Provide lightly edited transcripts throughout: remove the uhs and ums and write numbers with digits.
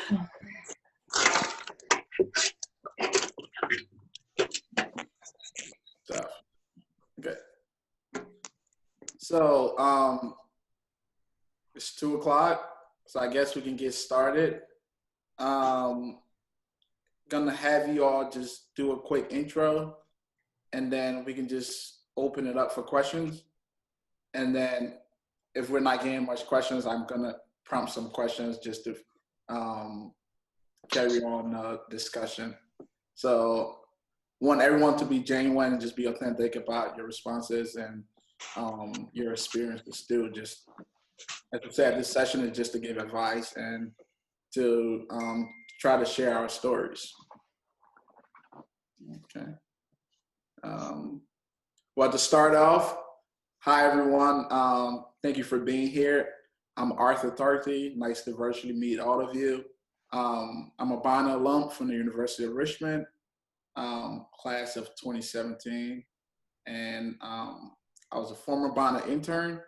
So, good. So, it's 2:00, so I guess we can get started. Gonna have you all just do a quick intro, and then we can just open it up for questions. And then if we're not getting much questions, I'm gonna prompt some questions just to carry on the discussion. So want everyone to be genuine and just be authentic about your responses and your experiences too. Just as I said, this session is just to give advice and to try to share our stories. Okay. Well, to start off, hi everyone. Thank you for being here. I'm Arthur Tarty. Nice to virtually meet all of you. I'm a Bonner alum from the University of Richmond, class of 2017. And I was a former Bonner intern,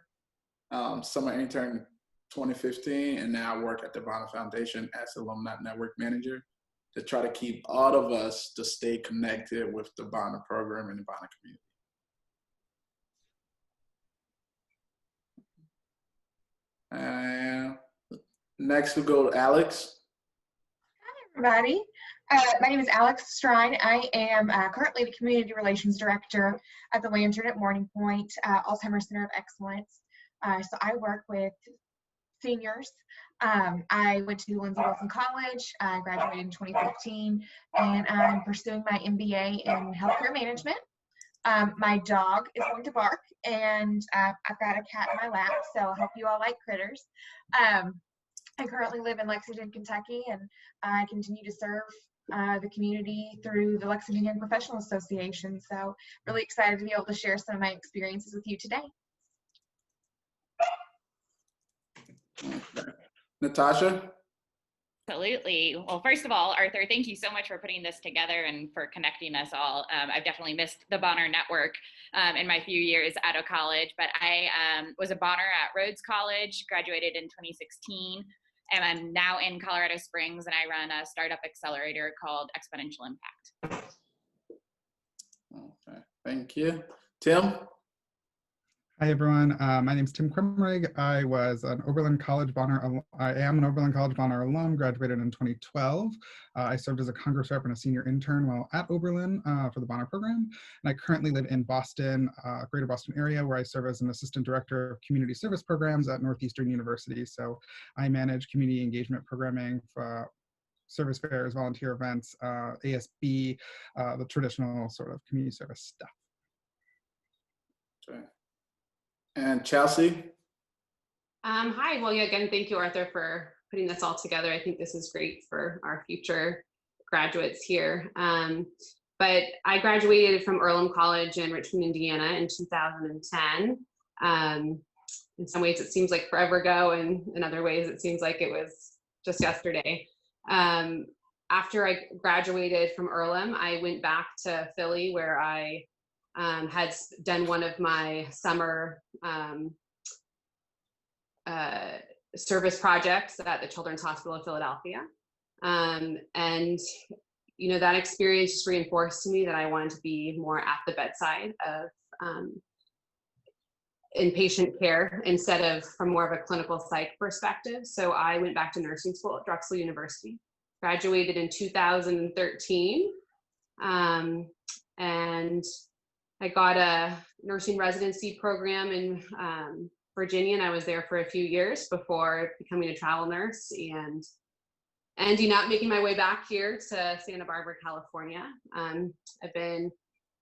summer intern 2015, and now I work at the Bonner Foundation as Alumni Network Manager to try to keep all of us to stay connected with the Bonner program and the Bonner community. And next we'll go to Alex. Hi, everybody. My name is Alex Stein. I am currently the Community Relations Director at the Lantern at Morning Point Alzheimer's Center of Excellence. So I work with seniors. I went to Lindsay Wilson College, graduated in 2015, and I'm pursuing my MBA in healthcare management. My dog is going to bark, and I've got a cat in my lap, so I hope you all like critters. I currently live in Lexington, Kentucky, and I continue to serve the community through the Lexington Young Professional Association. So really excited to be able to share some of my experiences with you today. Okay. Natasha? Absolutely. Well, first of all, Arthur, thank you so much for putting this together and for connecting us all. I've definitely missed the Bonner Network in my few years out of college, but I was a Bonner at Rhodes College, graduated in 2016, and I'm now in Colorado Springs, and I run a startup accelerator called Exponential Impact. Okay, thank you. Tim? Hi everyone, my name is Tim Kremrig. I am an Oberlin College Bonner alum, graduated in 2012. I served as a Congress rep and a senior intern while at Oberlin for the Bonner program. And I currently live in Boston, greater Boston area, where I serve as an assistant director of community service programs at Northeastern University. So I manage community engagement programming for service fairs, volunteer events, ASB, the traditional sort of community service stuff. Okay. And Chelsea? Hi, well, yeah, again, thank you, Arthur, for putting this all together. I think this is great for our future graduates here. But I graduated from Earlham College in Richmond, Indiana in 2010. In some ways, it seems like forever ago, and in other ways, it seems like it was just yesterday. After I graduated from Earlham, I went back to Philly, where I had done one of my summer service projects at the Children's Hospital of Philadelphia. And, you know, that experience just reinforced to me that I wanted to be more at the bedside of inpatient care instead of from more of a clinical psych perspective. So I went back to nursing school at Drexel University, graduated in 2013. And I got a nursing residency program in Virginia, and I was there for a few years before becoming a travel nurse and ending up making my way back here to Santa Barbara, California. I've been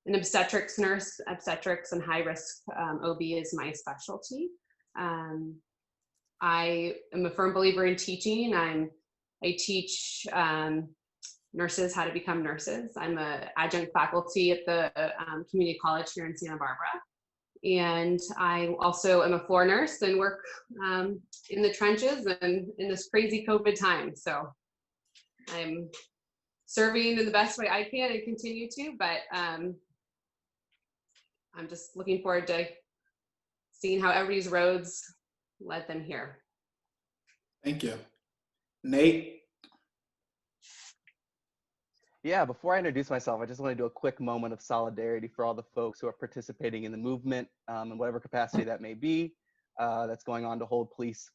an obstetrics nurse. Obstetrics and high-risk OB is my specialty. I am a firm believer in teaching. I teach nurses how to become nurses. I'm an adjunct faculty at the community college here in Santa Barbara. And I also am a floor nurse and work in the trenches and in this crazy COVID time. So I'm serving in the best way I can and continue to, but I'm just looking forward to seeing how everybody's roads led them here. Thank you. Nate? Yeah, before I introduce myself, I just want to do a quick moment of solidarity for all the folks who are participating in the movement in whatever capacity that may be, that's going on to hold police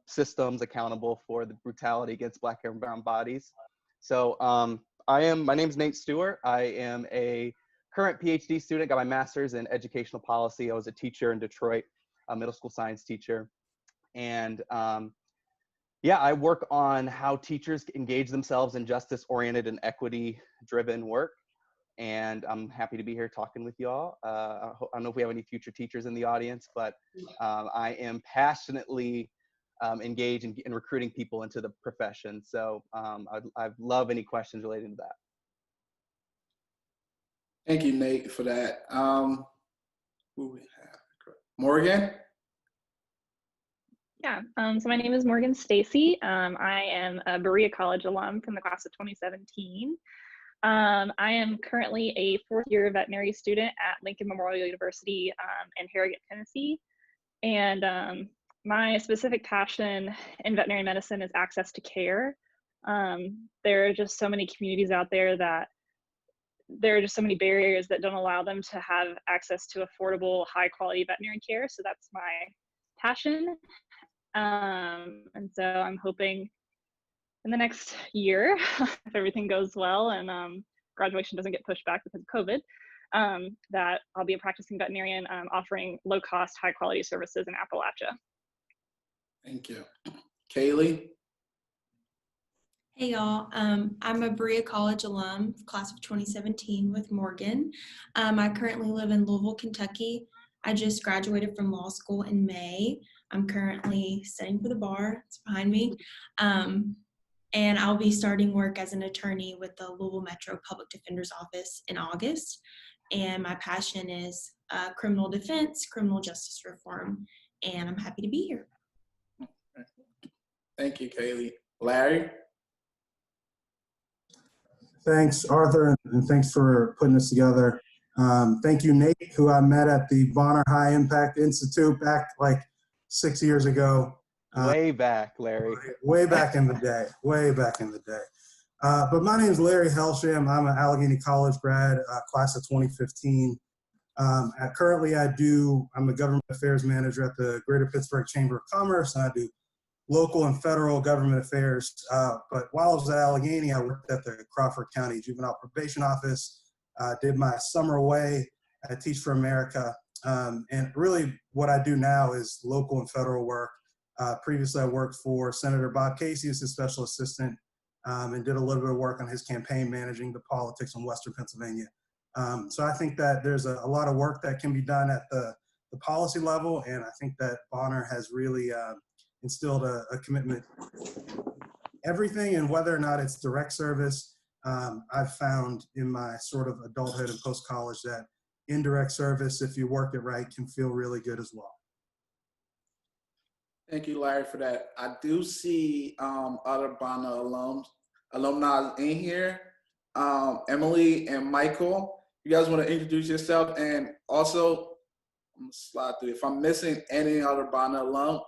systems accountable for the brutality against Black and brown bodies. So my name's Nate Stewart. I am a current PhD student, got my master's in educational policy. I was a teacher in Detroit, a middle school science teacher. And yeah, I work on how teachers engage themselves in justice-oriented and equity-driven work. And I'm happy to be here talking with you all. I don't know if we have any future teachers in the audience, but I am passionately engaged in recruiting people into the profession. So I'd love any questions related to that. Thank you, Nate, for that. Who we have? Morgan? Yeah, so my name is Morgan Stacey. I am a Berea College alum from the class of 2017. I am currently a fourth-year veterinary student at Lincoln Memorial University in Harrogate, Tennessee. And my specific passion in veterinary medicine is access to care. There are just so many communities out there that there are just so many barriers that don't allow them to have access to affordable, high-quality veterinary care. So that's my passion. And so I'm hoping in the next year, if everything goes well and graduation doesn't get pushed back because of COVID, that I'll be a practicing veterinarian offering low-cost, high-quality services in Appalachia. Thank you. Kaylee? Hey y'all, I'm a Berea College alum, class of 2017 with Morgan. I currently live in Louisville, Kentucky. I just graduated from law school in May. I'm currently studying for the bar, it's behind me. And I'll be starting work as an attorney with the Louisville Metro Public Defender's Office in August. And my passion is criminal defense, criminal justice reform, and I'm happy to be here. Thank you, Kaylee. Larry? Thanks, Arthur, and thanks for putting this together. Thank you, Nate, who I met at the Bonner High Impact Institute back like 6 years ago. Way back, Larry. Way back in the day, way back in the day. But my name is Larry Helsham. I'm an Allegheny College grad, class of 2015. Currently, I'm a government affairs manager at the Greater Pittsburgh Chamber of Commerce, and I do local and federal government affairs. But while I was at Allegheny, I worked at the Crawford County Juvenile Probation Office, did my summer away at Teach for America. And really what I do now is local and federal work. Previously, I worked for Senator Bob Casey as his special assistant and did a little bit of work on his campaign managing the politics in Western Pennsylvania. So I think that there's a lot of work that can be done at the policy level, and I think that Bonner has really instilled a commitment. Everything, and whether or not it's direct service, I've found in my sort of adulthood and post-college that indirect service, if you work it right, can feel really good as well. Thank you, Larry, for that. I do see other Bonner alumni in here. Emily and Michael, you guys want to introduce yourself? And also, I'm gonna slide through. If I'm missing any other Bonner alum,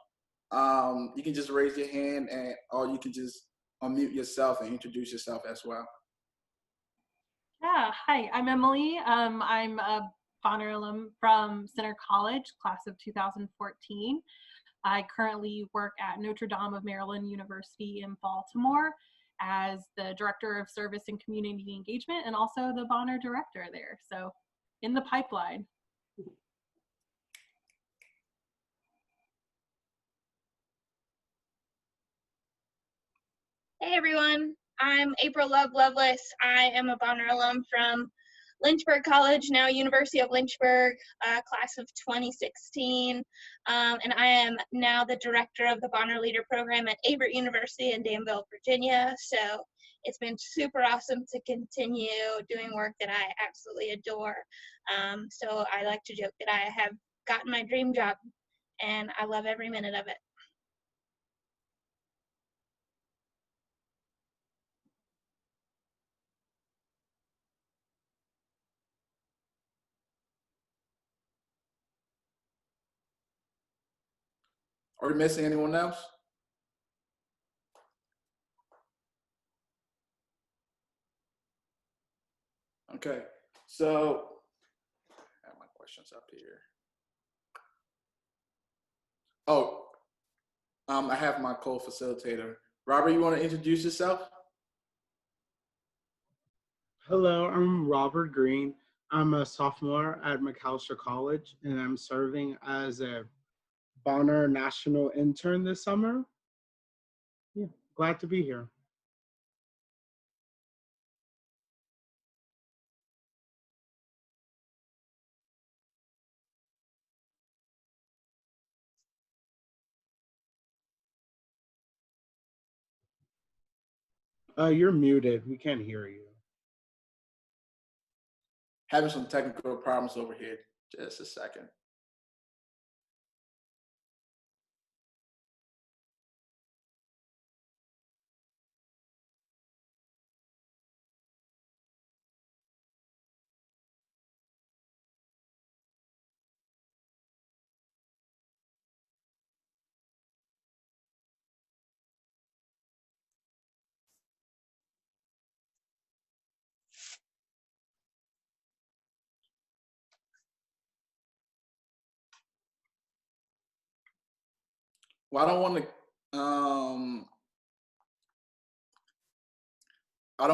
you can just raise your hand, or you can just unmute yourself and introduce yourself as well. Yeah, hi, I'm Emily. I'm a Bonner alum from Center College, class of 2014. I currently work at Notre Dame of Maryland University in Baltimore as the Director of Service and Community Engagement and also the Bonner Director there. So in the pipeline. Hey everyone, I'm April Love Lovelace. I am a Bonner alum from Lynchburg College, now University of Lynchburg, class of 2016. And I am now the director of the Bonner Leader Program at Averett University in Danville, Virginia. So it's been super awesome to continue doing work that I absolutely adore. So I like to joke that I have gotten my dream job and I love every minute of it. Are we missing anyone else? Okay, so I have my questions up here. Oh, I have my co-facilitator. Robert, you want to introduce yourself? Hello, I'm Robert Greene. I'm a sophomore at McAllister College, and I'm serving as a Bonner National Intern this summer. Yeah, glad to be here. You're muted. We can't hear you. Having some technical problems over here. Just a second. Well, I don't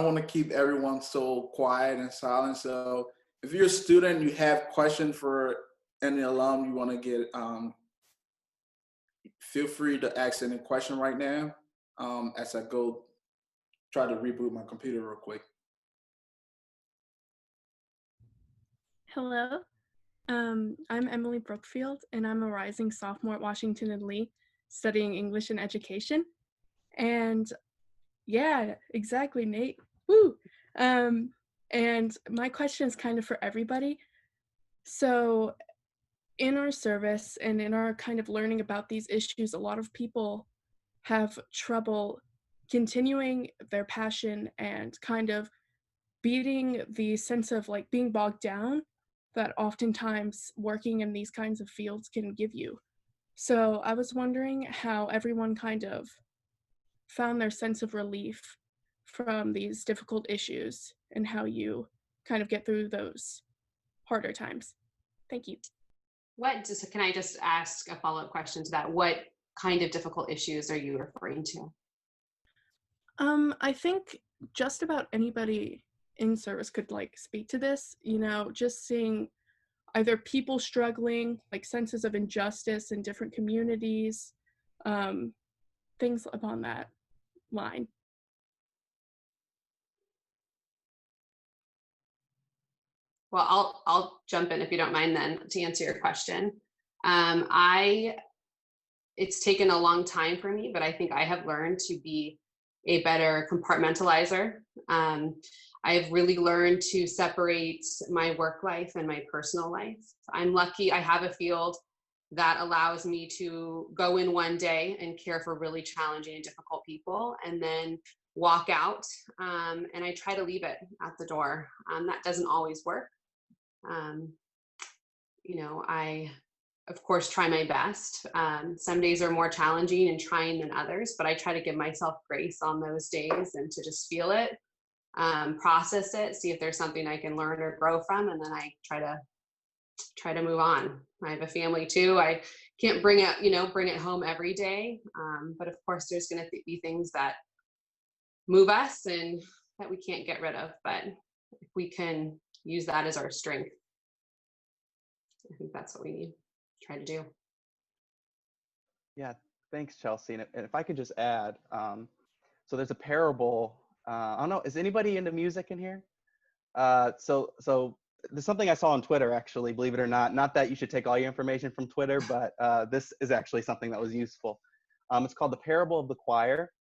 want to keep everyone so quiet and silent. So if you're a student, you have questions for any alum, you want to get, feel free to ask any question right now as I go try to reboot my computer real quick. Hello, I'm Emily Brookfield, and I'm a rising sophomore at Washington and Lee studying English and education. And yeah, exactly, Nate. Woo! And my question is kind of for everybody. So in our service and in our kind of learning about these issues, a lot of people have trouble continuing their passion and kind of beating the sense of like being bogged down that oftentimes working in these kinds of fields can give you. So I was wondering how everyone kind of found their sense of relief from these difficult issues and how you kind of get through those harder times. Thank you. Can I just ask a follow-up question to that? What kind of difficult issues are you referring to? I think just about anybody in service could like speak to this, you know, just seeing either people struggling, like senses of injustice in different communities, things upon that line. Well, I'll jump in if you don't mind then to answer your question. It's taken a long time for me, but I think I have learned to be a better compartmentalizer. I've really learned to separate my work life and my personal life. I'm lucky I have a field that allows me to go in one day and care for really challenging and difficult people and then walk out, and I try to leave it at the door. That doesn't always work. You know, I, of course, try my best. Some days are more challenging and trying than others, but I try to give myself grace on those days and to just feel it, process it, see if there's something I can learn or grow from, and then I try to move on. I have a family too. I can't bring it home every day, but of course, there's going to be things that move us and that we can't get rid of, but if we can use that as our strength, I think that's what we need to try to do. Yeah, thanks, Chelsea. And if I could just add, so there's a parable. I don't know, is anybody into music in here? So there's something I saw on Twitter, actually, believe it or not. Not that you should take all your information from Twitter, but this is actually something that was useful. It's called The Parable of the Choir.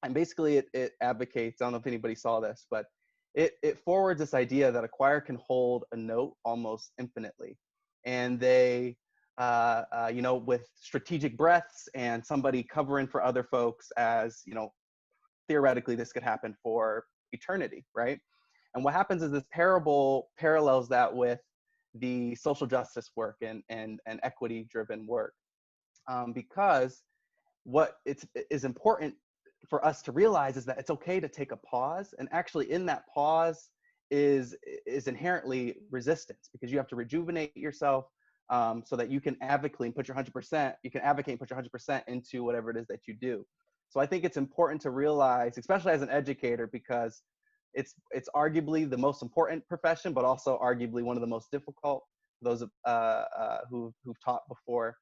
And basically it advocates, I don't know if anybody saw this, but it forwards this idea that a choir can hold a note almost infinitely. And they, you know, with strategic breaths and somebody covering for other folks, as, you know, theoretically this could happen for eternity, right? And what happens is this parable parallels that with the social justice work and equity-driven work, because what is important for us to realize is that it's okay to take a pause, and actually in that pause is inherently resistance, because you have to rejuvenate yourself so that you can advocate and put your 100%, into whatever it is that you do. So I think it's important to realize, especially as an educator, because it's arguably the most important profession, but also arguably one of the most difficult. Those who've taught before,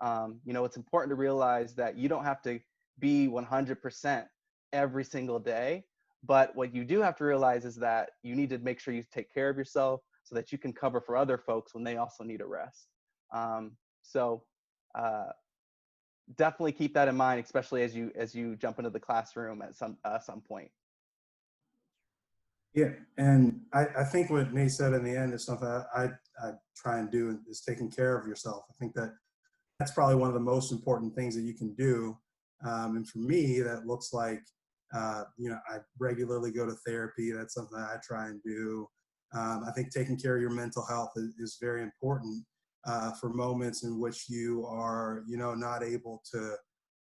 it's important to realize that you don't have to be 100% every single day. But what you do have to realize is that you need to make sure you take care of yourself so that you can cover for other folks when they also need a rest. Definitely keep that in mind, especially as you jump into the classroom at some point. Yeah, and I think what Nate said in the end is something I try and do, is taking care of yourself. I think that's probably one of the most important things that you can do. And for me, that looks like, I regularly go to therapy. That's something that I try and do. I think taking care of your mental health is very important for moments in which you are, not able to,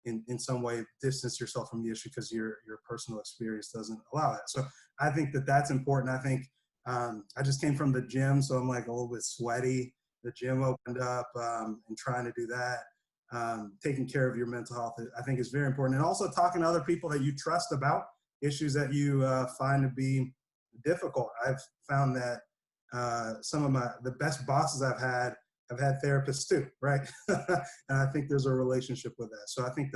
in some way, distance yourself from the issue because your personal experience doesn't allow that. So I think that's important. I think I just came from the gym, so I'm like a little bit sweaty. The gym opened up, and trying to do that. Taking care of your mental health, I think, is very important. And also talking to other people that you trust about issues that you find to be difficult. I've found that some of the best bosses I've had therapists too, right? And I think there's a relationship with that. So I think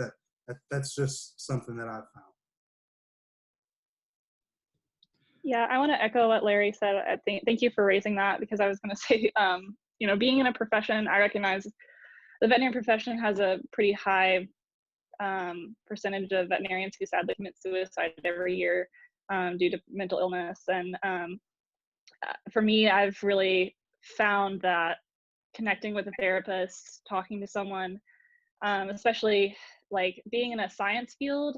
that's just something that I've found. Yeah, I want to echo what Larry said. Thank you for raising that, because I was going to say, being in a profession, I recognize the veterinary profession has a pretty high percentage of veterinarians who sadly commit suicide every year due to mental illness. And for me, I've really found that connecting with a therapist, talking to someone, especially like being in a science field,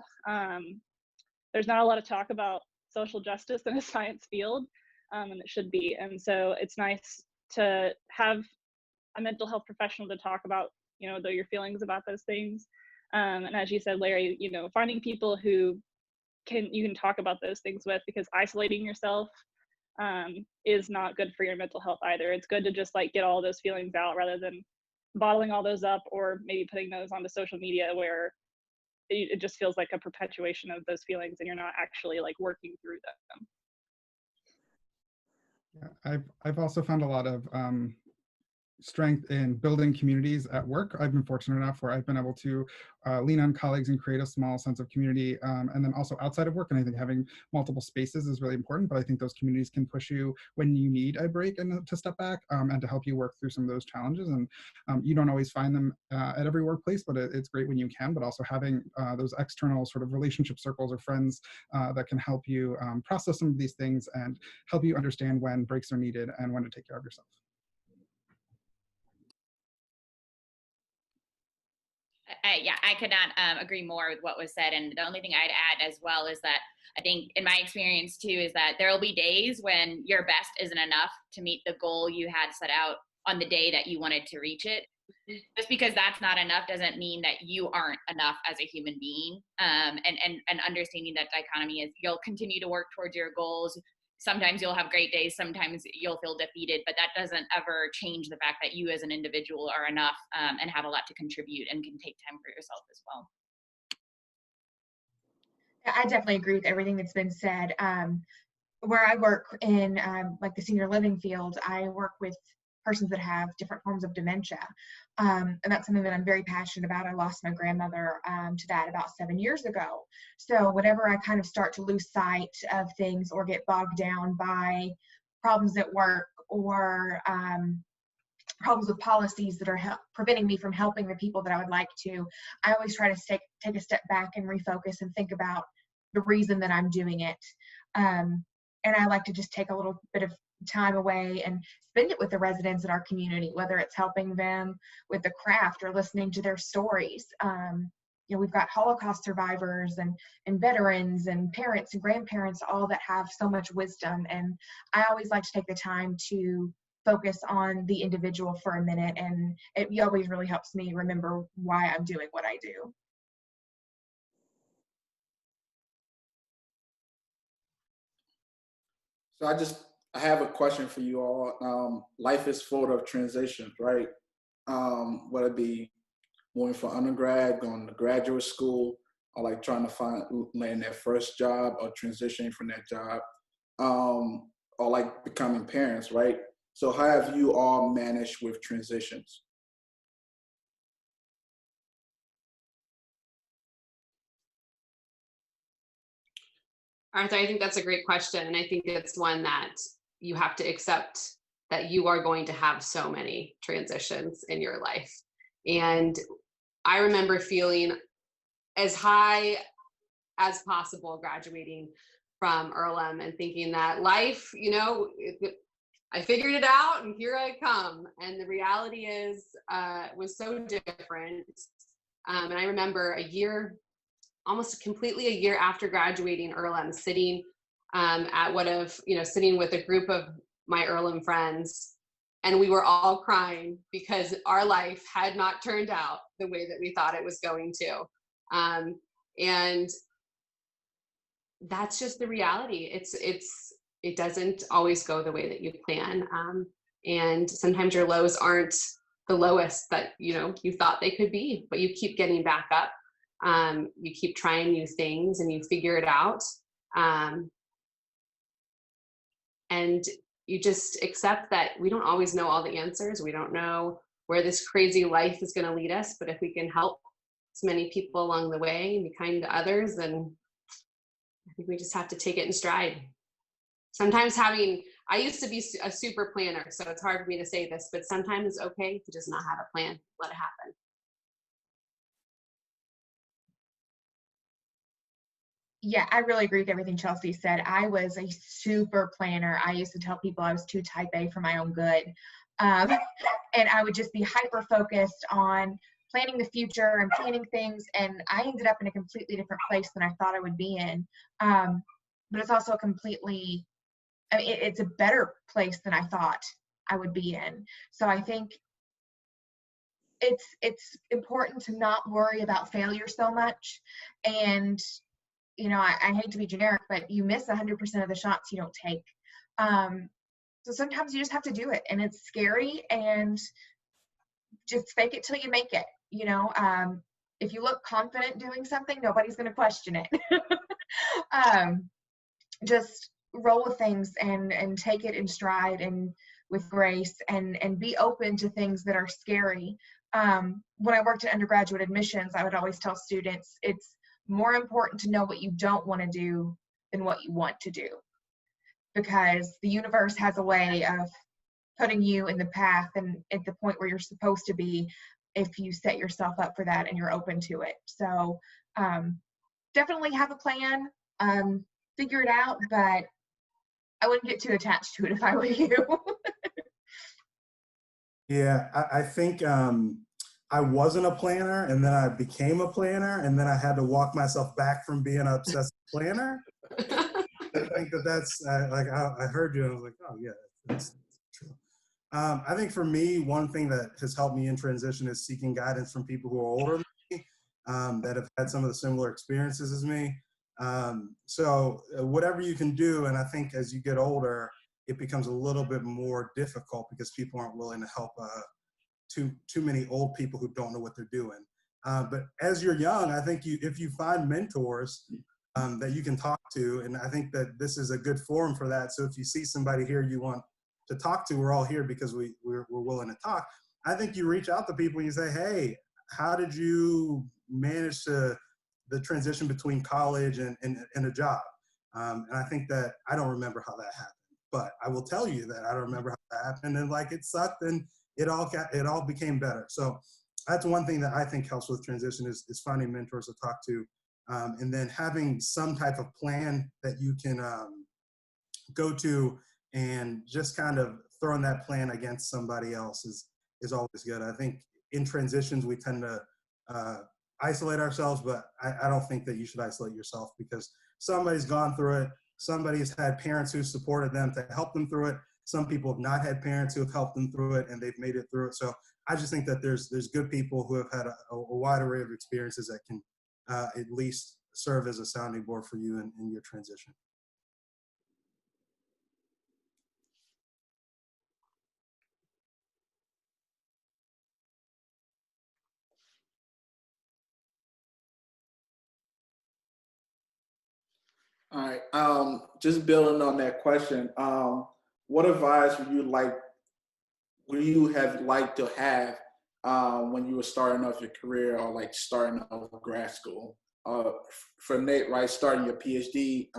there's not a lot of talk about social justice in a science field, and it should be. And so it's nice to have a mental health professional to talk about, your feelings about those things. And as you said, Larry, finding people who you can talk about those things with, because isolating yourself is not good for your mental health either. It's good to just like get all those feelings out rather than bottling all those up, or maybe putting those onto social media where it just feels like a perpetuation of those feelings and you're not actually like working through them. Yeah, I've also found a lot of strength in building communities at work. I've been fortunate enough where I've been able to lean on colleagues and create a small sense of community, and then also outside of work. And I think having multiple spaces is really important, but I think those communities can push you when you need a break and to step back, and to help you work through some of those challenges. And you don't always find them at every workplace, but it's great when you can. But also having those external sort of relationship circles or friends that can help you process some of these things and help you understand when breaks are needed and when to take care of yourself. Yeah, I could not agree more with what was said. And the only thing I'd add as well is that I think in my experience too, is that there will be days when your best isn't enough to meet the goal you had set out on the day that you wanted to reach it. Just because that's not enough doesn't mean that you aren't enough as a human being. And understanding that dichotomy is you'll continue to work towards your goals. Sometimes you'll have great days, sometimes you'll feel defeated, but that doesn't ever change the fact that you as an individual are enough and have a lot to contribute and can take time for yourself as well. I definitely agree with everything that's been said. Where I work in like the senior living field, I work with persons that have different forms of dementia. And that's something that I'm very passionate about. I lost my grandmother to that about 7 years ago. So whenever I kind of start to lose sight of things or get bogged down by problems at work or problems with policies that are preventing me from helping the people that I would like to, I always try to take a step back and refocus and think about the reason that I'm doing it. And I like to just take a little bit of time away and spend it with the residents in our community, whether it's helping them with the craft or listening to their stories. We've got Holocaust survivors and veterans and parents and grandparents, all that have so much wisdom. And I always like to take the time to focus on the individual for a minute. And it always really helps me remember why I'm doing what I do. So I just I have a question for you all. Life is full of transitions, right? Whether it be moving from undergrad, going to graduate school, or like trying to land their first job or transitioning from that job, or like becoming parents, right? So how have you all managed with transitions? Arthur, I think that's a great question. And I think it's one that you have to accept that you are going to have so many transitions in your life. And I remember feeling as high as possible graduating from Earlham and thinking that life, you know, I figured it out and here I come. And the reality is, was so different. And I remember almost completely a year after graduating Earlham, sitting sitting with a group of my Earlham friends, and we were all crying because our life had not turned out the way that we thought it was going to. And that's just the reality. It doesn't always go the way that you plan. And sometimes your lows aren't the lowest that you thought they could be, but you keep getting back up. You keep trying new things and you figure it out. And you just accept that we don't always know all the answers. We don't know where this crazy life is going to lead us, but if we can help as many people along the way and be kind to others, then I think we just have to take it in stride. Sometimes I used to be a super planner, so it's hard for me to say this, but sometimes it's okay to just not have a plan, let it happen. Yeah, I really agree with everything Chelsea said. I was a super planner. I used to tell people I was too type A for my own good. And I would just be hyper focused on planning the future and planning things. And I ended up in a completely different place than I thought I would be in. But it's also it's a better place than I thought I would be in. So I think it's important to not worry about failure so much. And I hate to be generic, but you miss 100% of the shots you don't take. So sometimes you just have to do it, and it's scary, and just fake it till you make it. If you look confident doing something, nobody's going to question it. Just roll with things and take it in stride and with grace, and be open to things that are scary. When I worked at undergraduate admissions, I would always tell students it's more important to know what you don't want to do than what you want to do, because the universe has a way of putting you in the path and at the point where you're supposed to be if you set yourself up for that and you're open to it. So definitely have a plan, figure it out, but I wouldn't get too attached to it if I were you. Yeah, I think I wasn't a planner, and then I became a planner, and then I had to walk myself back from being an obsessive planner. I think that's I heard you and I was like, oh yeah, that's true. I think for me, one thing that has helped me in transition is seeking guidance from people who are older than me, that have had some of the similar experiences as me. So whatever you can do, and I think as you get older, it becomes a little bit more difficult because people aren't willing to help too many old people who don't know what they're doing. But as you're young, I think if you find mentors that you can talk to, and I think that this is a good forum for that. So if you see somebody here you want to talk to, we're all here because we're willing to talk. I think you reach out to people and you say, hey, how did you manage the transition between college and a job? And I think that I don't remember how that happened, but I will tell you that I don't remember how that happened, and it sucked, and it all became better. So that's one thing that I think helps with transition is finding mentors to talk to, and then having some type of plan that you can go to, and just kind of throwing that plan against somebody else is always good. I think in transitions we tend to isolate ourselves, but I don't think that you should isolate yourself, because somebody's gone through it. Somebody's had parents who supported them to help them through it. Some people have not had parents who have helped them through it, and they've made it through it. So I just think that there's good people who have had a wide array of experiences that can at least serve as a sounding board for you in your transition. Just building on that question, what advice would you have liked to have when you were starting off your career or like starting off grad school? For Nate, right, starting your PhD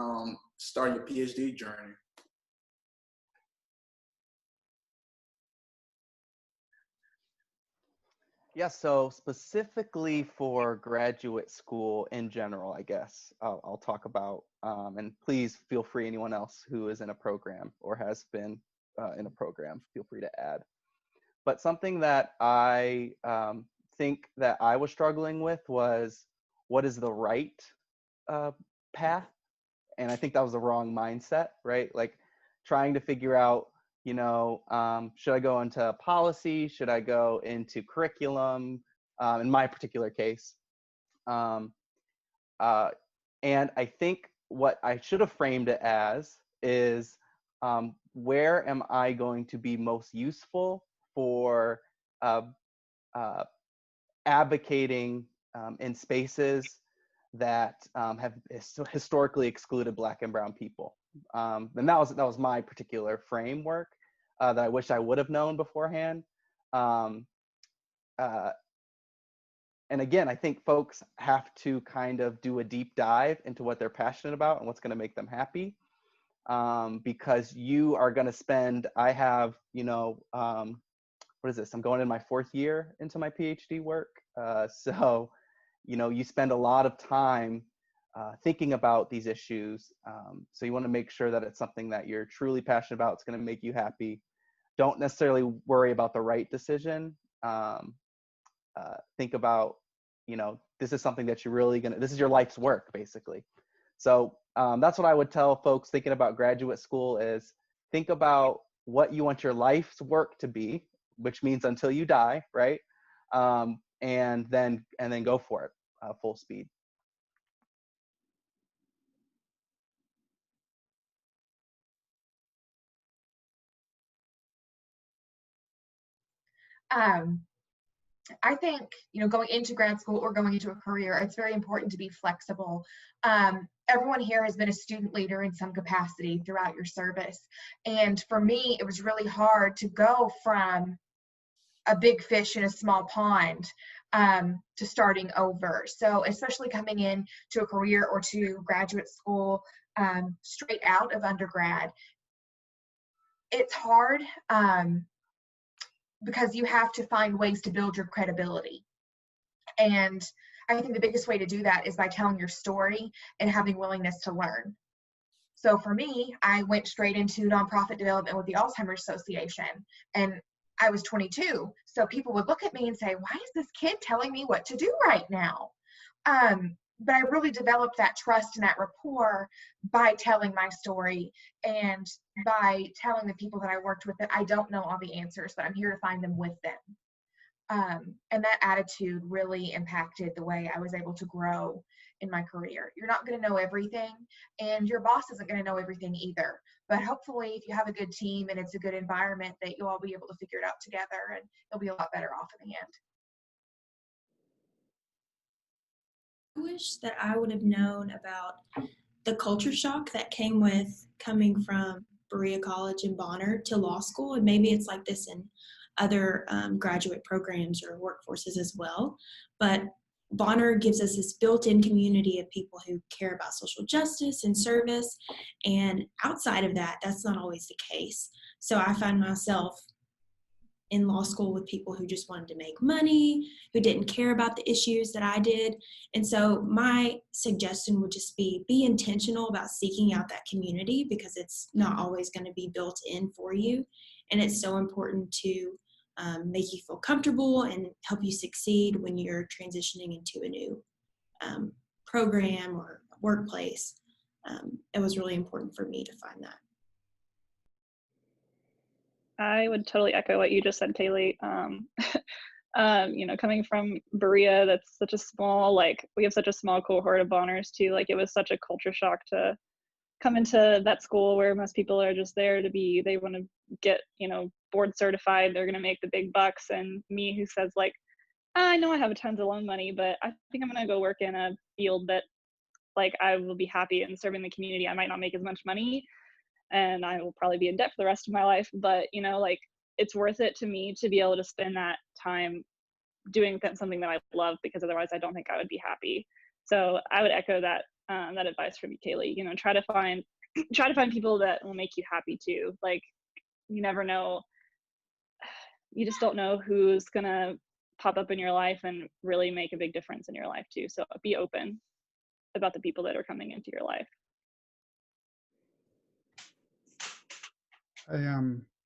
journey. Yeah, so specifically for graduate school in general, I guess I'll talk about, and please feel free, anyone else who is in a program or has been in a program, feel free to add. But something that I think that I was struggling with was, what is the right path? And I think that was the wrong mindset, right? Like trying to figure out, should I go into policy? Should I go into curriculum? In my particular case. And I think what I should have framed it as is, where am I going to be most useful for advocating in spaces that have historically excluded Black and Brown people. And that was my particular framework that I wish I would have known beforehand. And again, I think folks have to kind of do a deep dive into what they're passionate about and what's going to make them happy. Because you are going to spend, I have, what is this? I'm going in my 4th year into my PhD work. So, you spend a lot of time thinking about these issues. So you want to make sure that it's something that you're truly passionate about. It's going to make you happy. Don't necessarily worry about the right decision. Think about, this is something that you're really this is your life's work, basically. So that's what I would tell folks thinking about graduate school is think about what you want your life's work to be, which means until you die, right? And then go for it, full speed. I think, going into grad school or going into a career, it's very important to be flexible. Everyone here has been a student leader in some capacity throughout your service. And for me, it was really hard to go from a big fish in a small pond to starting over. So especially coming in to a career or to graduate school straight out of undergrad, it's hard. Because you have to find ways to build your credibility. And I think the biggest way to do that is by telling your story and having willingness to learn. So for me, I went straight into nonprofit development with the Alzheimer's Association, and I was 22. So people would look at me and say, why is this kid telling me what to do right now? But I really developed that trust and that rapport by telling my story and by telling the people that I worked with that I don't know all the answers, but I'm here to find them with them. And that attitude really impacted the way I was able to grow in my career. You're not going to know everything, and your boss isn't going to know everything either. But hopefully, if you have a good team and it's a good environment, that you'll all be able to figure it out together, and you'll be a lot better off in the end. I wish that I would have known about the culture shock that came with coming from Berea College and Bonner to law school. And maybe it's like this in other graduate programs or workforces as well. But Bonner gives us this built-in community of people who care about social justice and service. And outside of that, that's not always the case. So I find myself in law school with people who just wanted to make money, who didn't care about the issues that I did. And so my suggestion would just be intentional about seeking out that community, because it's not always going to be built in for you. And it's so important to make you feel comfortable and help you succeed when you're transitioning into a new program or workplace. It was really important for me to find that. I would totally echo what you just said, Kaylee. Coming from Berea, that's such a small, we have such a small cohort of Bonners too. It was such a culture shock to come into that school where most people are just there to they want to get, board certified, they're going to make the big bucks. And me who says I know I have tons of loan money, but I think I'm going to go work in a field that like I will be happy in serving the community. I might not make as much money and I will probably be in debt for the rest of my life, but you know, like it's worth it to me to be able to spend that time doing something that I love, because otherwise I don't think I would be happy. So I would echo that that advice from you, Kaylee. You know, try to find people that will make you happy too. Like you never know, you just don't know who's gonna pop up in your life and really make a big difference in your life too. So be open about the people that are coming into your life. I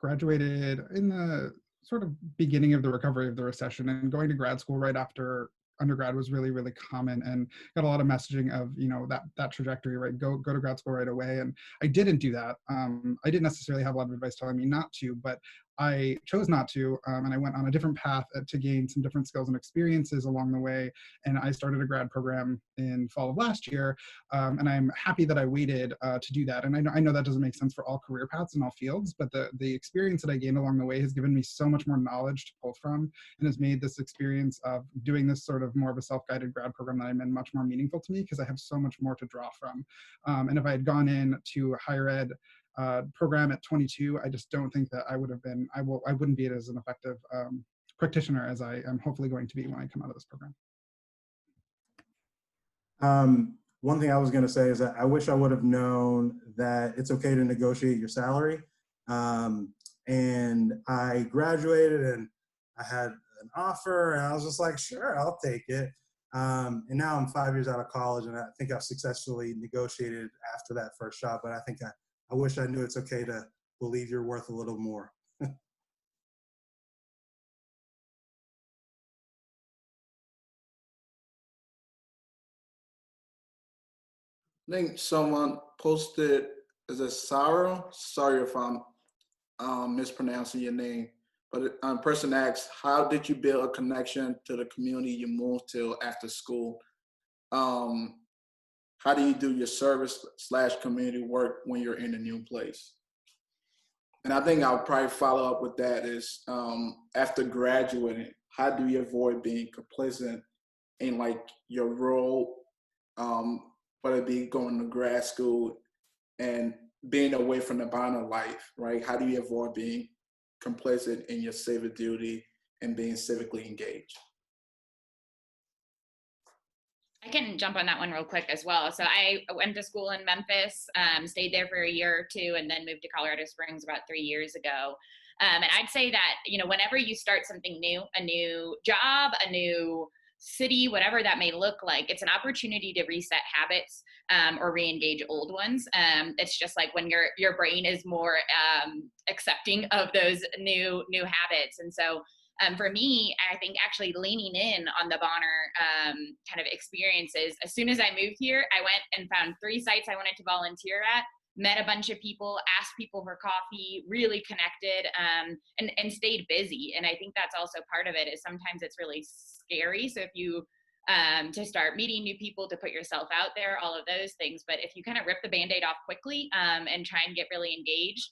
graduated in the sort of beginning of the recovery of the recession, and going to grad school right after undergrad was really, really common, and got a lot of messaging of, you know, that trajectory, right? Go to grad school right away. And I didn't do that. I didn't necessarily have a lot of advice telling me not to, but I chose not to, and I went on a different path to gain some different skills and experiences along the way. And I started a grad program in fall of last year, and I'm happy that I waited to do that. And I know that doesn't make sense for all career paths in all fields, but the experience that I gained along the way has given me so much more knowledge to pull from, and has made this experience of doing this sort of more of a self-guided grad program that I'm in much more meaningful to me, because I have so much more to draw from. And if I had gone in to a higher ed program at 22, I just don't think that I would have been, I wouldn't be as an effective practitioner as I am hopefully going to be when I come out of this program. One thing I was going to say is that I wish I would have known that it's okay to negotiate your salary. And I graduated and I had an offer and I was just like, sure, I'll take it. And now I'm 5 years out of college, and I think I've successfully negotiated after that first job, but I think I wish I knew it's okay to believe you're worth a little more. I think someone posted, is it Sarah? Sorry if I'm mispronouncing your name, but a person asks, how did you build a connection to the community you moved to after school? How do you do your service/community work when you're in a new place? And I think I'll probably follow up with that is, after graduating, how do you avoid being complacent in like your role, whether it be going to grad school and being away from the Bonner life, right? How do you avoid being complacent in your civic duty and being civically engaged? I can jump on that one real quick as well. So I went to school in Memphis, stayed there for a year or two, and then moved to Colorado Springs about 3 years ago. And I'd say that, you know, whenever you start something new, a new job, a new city, whatever that may look like, it's an opportunity to reset habits or re-engage old ones. It's just like when your brain is more accepting of those new habits. And so for me, I think actually leaning in on the Bonner kind of experiences, as soon as I moved here, I went and found 3 sites I wanted to volunteer at, met a bunch of people, asked people for coffee, really connected, and stayed busy. And I think that's also part of it, is sometimes it's really scary. So if you, to start meeting new people, to put yourself out there, all of those things. But if you kind of rip the Band-Aid off quickly and try and get really engaged,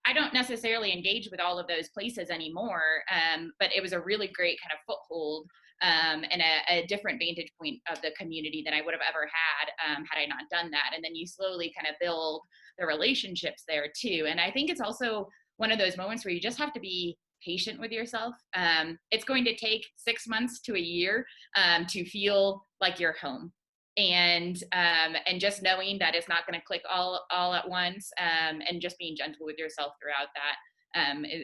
I don't necessarily engage with all of those places anymore, but it was a really great kind of foothold and a different vantage point of the community than I would have ever had had I not done that. And then you slowly kind of build the relationships there too. And I think it's also one of those moments where you just have to be patient with yourself. It's going to take 6 months to a year to feel like you're home. And just knowing that it's not going to click all at once, and just being gentle with yourself throughout that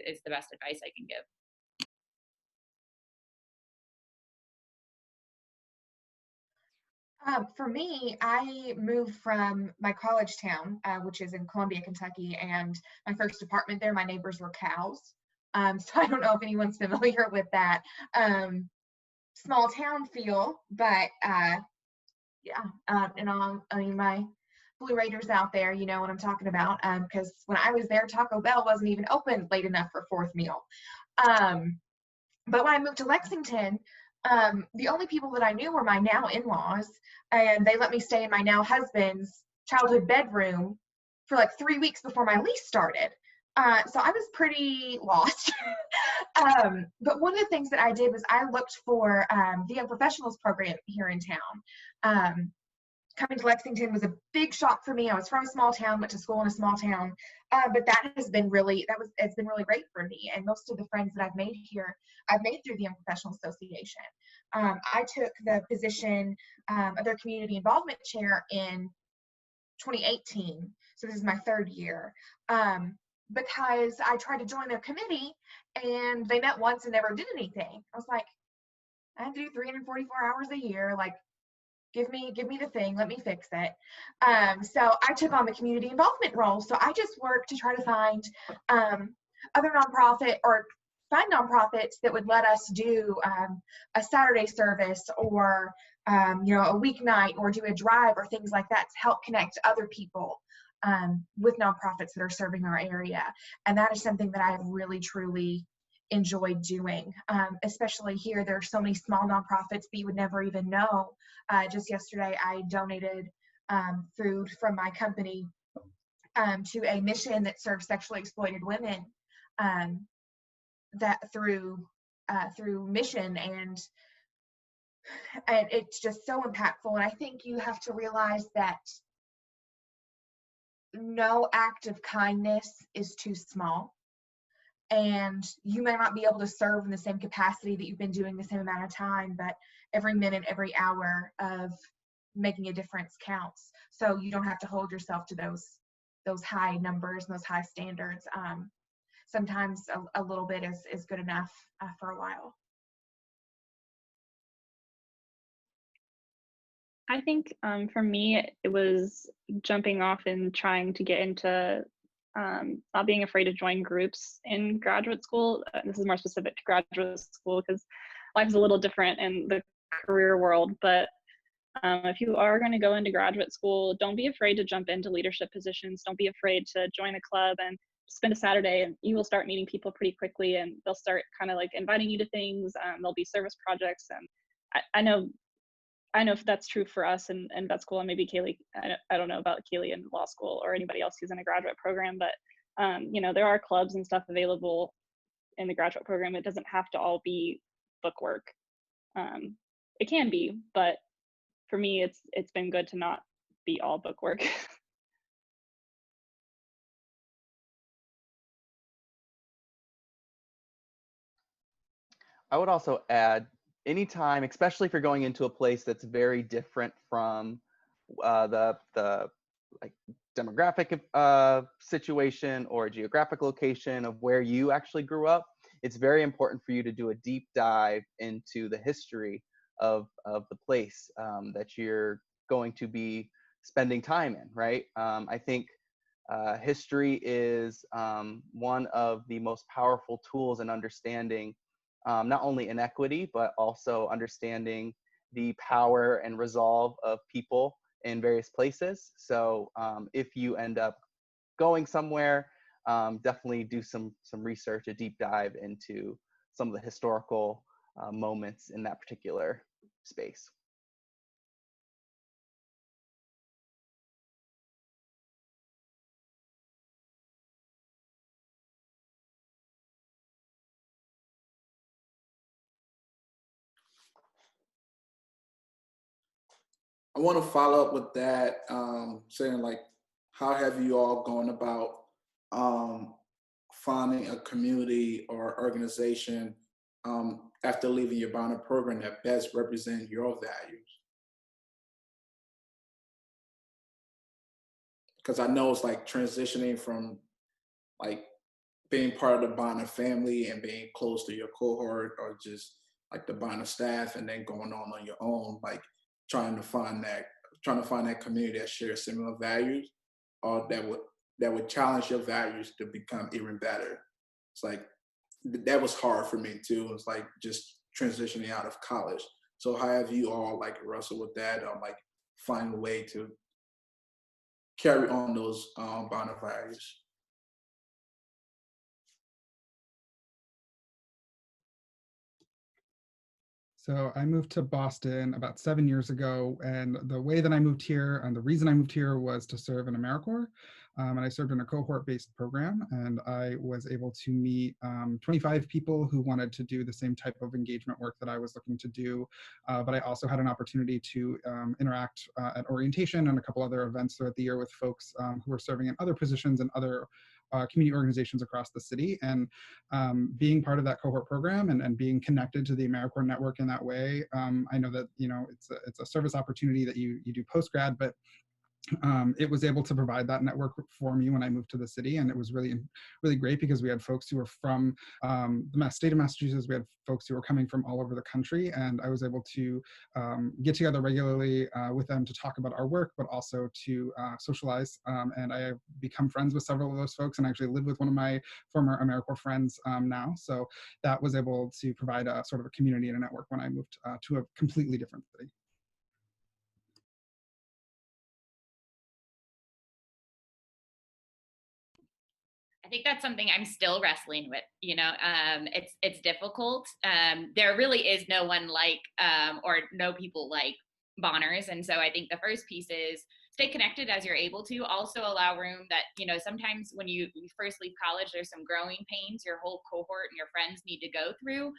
is the best advice I can give. For me, I moved from my college town, which is in Columbia, Kentucky, and my first apartment there, my neighbors were cows. So I don't know if anyone's familiar with that small town feel, but yeah, and I mean, my Blue Raiders out there, you know what I'm talking about, because when I was there, Taco Bell wasn't even open late enough for 4th meal. But when I moved to Lexington, the only people that I knew were my now in-laws, and they let me stay in my now husband's childhood bedroom for like 3 weeks before my lease started. So I was pretty lost. But one of the things that I did was I looked for the Young Professionals program here in town, coming to Lexington was a big shock for me. I was from a small town, went to school in a small town, but it's been really great for me. And most of the friends that I've made here, I've made through the Young Professional Association. I took the position of their community involvement chair in 2018, so this is my third year, because I tried to join their committee and they met once and never did anything. I was like, I do 344 hours a year, like, give me the thing, let me fix it. So I took on the community involvement role. So I just worked to try to find other nonprofits that would let us do a Saturday service, or a weeknight, or do a drive or things like that to help connect other people with nonprofits that are serving our area. And that is something that I have really truly enjoyed doing, especially here. There are so many small nonprofits that you would never even know. Just yesterday, I donated food from my company to a mission that serves sexually exploited women, that through mission, and it's just so impactful. And I think you have to realize that no act of kindness is too small. And you may not be able to serve in the same capacity that you've been doing the same amount of time, but every minute, every hour of making a difference counts. So you don't have to hold yourself to those high numbers and those high standards. Sometimes a little bit is good enough for a while. I think for me, it was jumping off and trying to get into not being afraid to join groups in graduate school. This is more specific to graduate school because life is a little different in the career world. But if you are going to go into graduate school, don't be afraid to jump into leadership positions. Don't be afraid to join a club and spend a Saturday, and you will start meeting people pretty quickly, and they'll start kind of like inviting you to things. There'll be service projects, and I know if that's true for us in vet school, and maybe Kaylee, I don't know about Kaylee in law school or anybody else who's in a graduate program, but there are clubs and stuff available in the graduate program. It doesn't have to all be book work. It can be, but for me, it's been good to not be all book work. I would also add, anytime, especially if you're going into a place that's very different from the like demographic situation or geographic location of where you actually grew up, it's very important for you to do a deep dive into the history of the place that you're going to be spending time in, right? I think history is one of the most powerful tools in understanding not only inequity, but also understanding the power and resolve of people in various places. So if you end up going somewhere, definitely do some research, a deep dive into some of the historical moments in that particular space. I want to follow up with that, saying like, how have you all gone about finding a community or organization after leaving your Bonner program that best represent your values? Because I know it's like transitioning from like being part of the Bonner family and being close to your cohort, or just like the Bonner staff, and then going on your own, like trying to find that community that shares similar values, or that would challenge your values to become even better. It's like that was hard for me too. It's like just transitioning out of college. So how have you all like wrestled with that, or like find a way to carry on those Bonner values? So I moved to Boston about 7 years ago, and the way that I moved here and the reason I moved here was to serve in AmeriCorps. And I served in a cohort-based program, and I was able to meet 25 people who wanted to do the same type of engagement work that I was looking to do. But I also had an opportunity to interact at orientation and a couple other events throughout the year with folks who were serving in other positions and other community organizations across the city. And being part of that cohort program and being connected to the AmeriCorps network in that way, I know that, you know, it's a service opportunity that you do post-grad, but it was able to provide that network for me when I moved to the city. And it was really, really great because we had folks who were from the state of Massachusetts. We had folks who were coming from all over the country. And I was able to get together regularly with them to talk about our work, but also to socialize. And I have become friends with several of those folks and actually live with one of my former AmeriCorps friends now. So that was able to provide a sort of a community and a network when I moved to a completely different city. I think that's something I'm still wrestling with. You know, it's difficult. There really is no one like, or no people like Bonners. And so I think the first piece is stay connected as you're able to. Also allow room that, you know, sometimes when you first leave college, there's some growing pains your whole cohort and your friends need to go through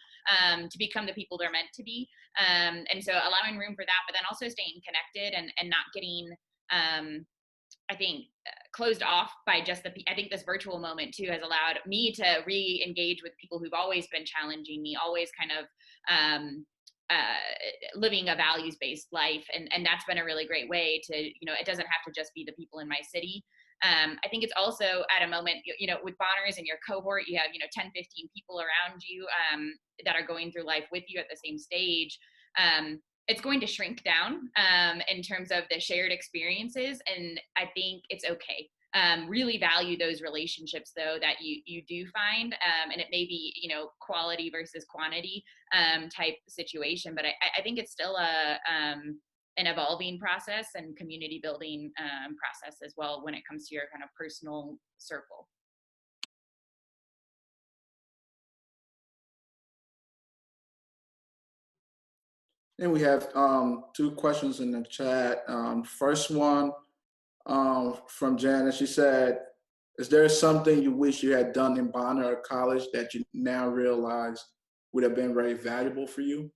to become the people they're meant to be. And so allowing room for that, but then also staying connected and not getting, I think, closed off by just I think this virtual moment too has allowed me to re-engage with people who've always been challenging me, always kind of living a values-based life. And that's been a really great way to, you know, it doesn't have to just be the people in my city. I think it's also at a moment, you know, with Bonners and your cohort, you have, you know, 10, 15 people around you that are going through life with you at the same stage. It's going to shrink down in terms of the shared experiences. And I think it's okay. Really value those relationships though that you do find. And it may be, you know, quality versus quantity type situation, but I think it's still an evolving process and community building process as well when it comes to your kind of personal circle. And we have 2 questions in the chat. First one from Janet. She said, is there something you wish you had done in Bonner or college that you now realize would have been very valuable for you?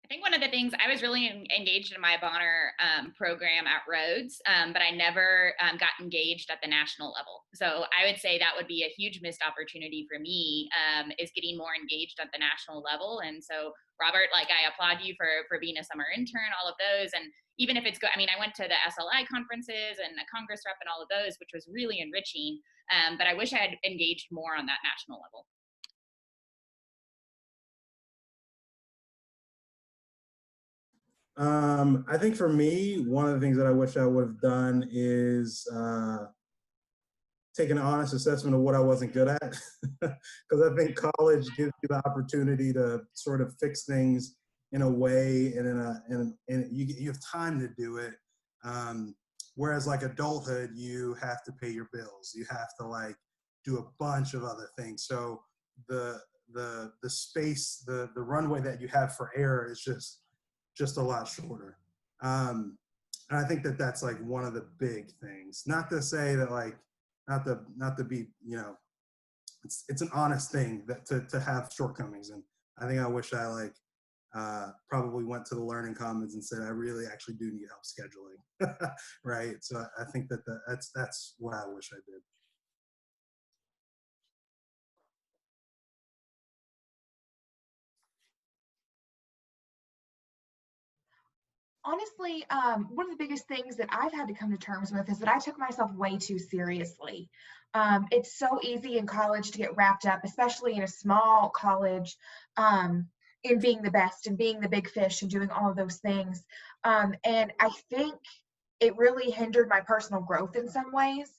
I think one of the things, I was really engaged in my Bonner program at Rhodes, but I never got engaged at the national level. So I would say that would be a huge missed opportunity for me, is getting more engaged at the national level. And so Robert, like, I applaud you for being a summer intern, all of those. And even if it's good, I mean, I went to the SLI conferences and the Congress rep and all of those, which was really enriching. But I wish I had engaged more on that national level. I think for me, one of the things that I wish I would have done is take an honest assessment of what I wasn't good at. Because I think college gives you the opportunity to sort of fix things in a way and you have time to do it. Whereas like adulthood, you have to pay your bills. You have to like do a bunch of other things. So the space, the runway that you have for error is just a lot shorter. And I think that that's like one of the big things. Not to say that like, not to be, you know, it's an honest thing that to have shortcomings. And I think I wish I like probably went to the Learning Commons and said, I really actually do need help scheduling, right? So I think that that's what I wish I did. Honestly, one of the biggest things that I've had to come to terms with is that I took myself way too seriously. It's so easy in college to get wrapped up, especially in a small college, in being the best and being the big fish and doing all of those things. And I think it really hindered my personal growth in some ways,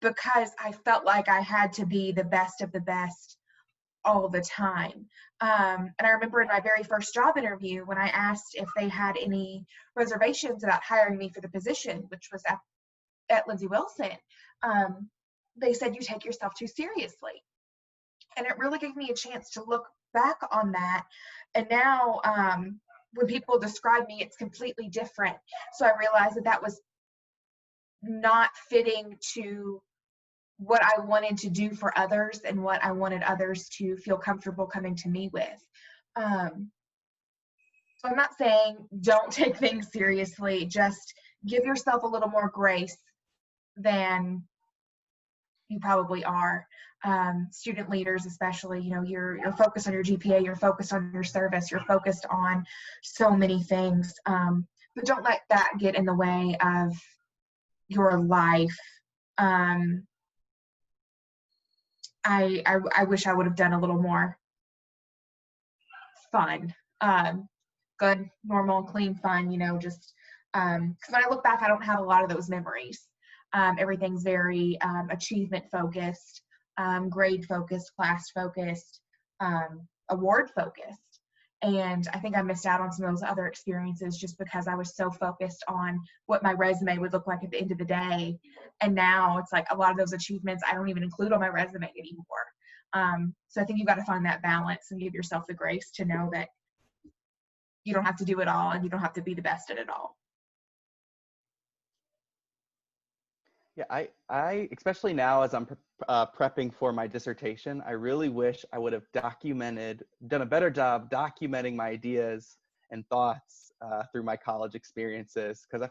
because I felt like I had to be the best of the best all the time. And I remember in my very first job interview when I asked if they had any reservations about hiring me for the position, which was at Lindsey Wilson, they said, you take yourself too seriously. And it really gave me a chance to look back on that. And now when people describe me, it's completely different. So I realized that that was not fitting to what I wanted to do for others and what I wanted others to feel comfortable coming to me with. So I'm not saying don't take things seriously, just give yourself a little more grace than you probably are. Student leaders especially, you know, you're focused on your GPA, you're focused on your service, you're focused on so many things, but don't let that get in the way of your life. I wish I would have done a little more fun, good, normal, clean fun, you know, just because when I look back, I don't have a lot of those memories. Everything's very achievement focused, grade focused, class focused, award focused. And I think I missed out on some of those other experiences just because I was so focused on what my resume would look like at the end of the day. And now it's like a lot of those achievements I don't even include on my resume anymore. So I think you've got to find that balance and give yourself the grace to know that you don't have to do it all and you don't have to be the best at it all. Yeah, I especially now as I'm prepping for my dissertation, I really wish I would have done a better job documenting my ideas and thoughts through my college experiences. Because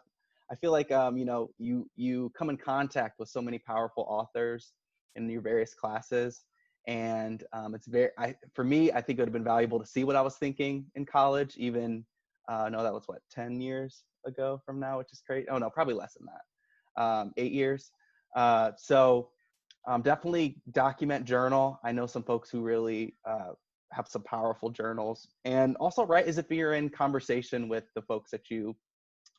I feel like, you know, you come in contact with so many powerful authors in your various classes. And it's for me, I think it would have been valuable to see what I was thinking in college, even, no, that was what, 10 years ago from now, which is crazy. Oh no, probably less than that. 8 years. So definitely document, journal. I know some folks who really have some powerful journals. And also write as if you're in conversation with the folks that you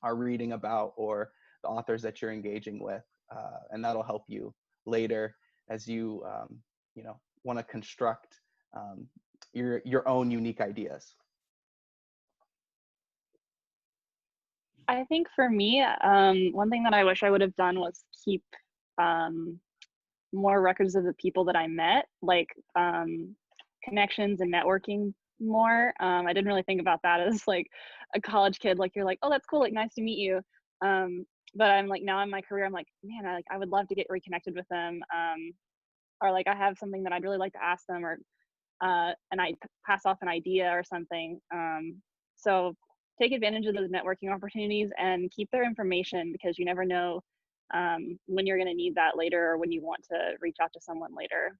are reading about or the authors that you're engaging with. And that'll help you later as you, you know, want to construct your own unique ideas. I think for me, one thing that I wish I would have done was keep more records of the people that I met, like connections and networking more. I didn't really think about that as like a college kid. Like you're like, oh, that's cool, like nice to meet you. But I'm like now in my career, I'm like, man, I would love to get reconnected with them. Or like I have something that I'd really like to ask them, or and I pass off an idea or something. So take advantage of those networking opportunities and keep their information, because you never know when you're going to need that later or when you want to reach out to someone later.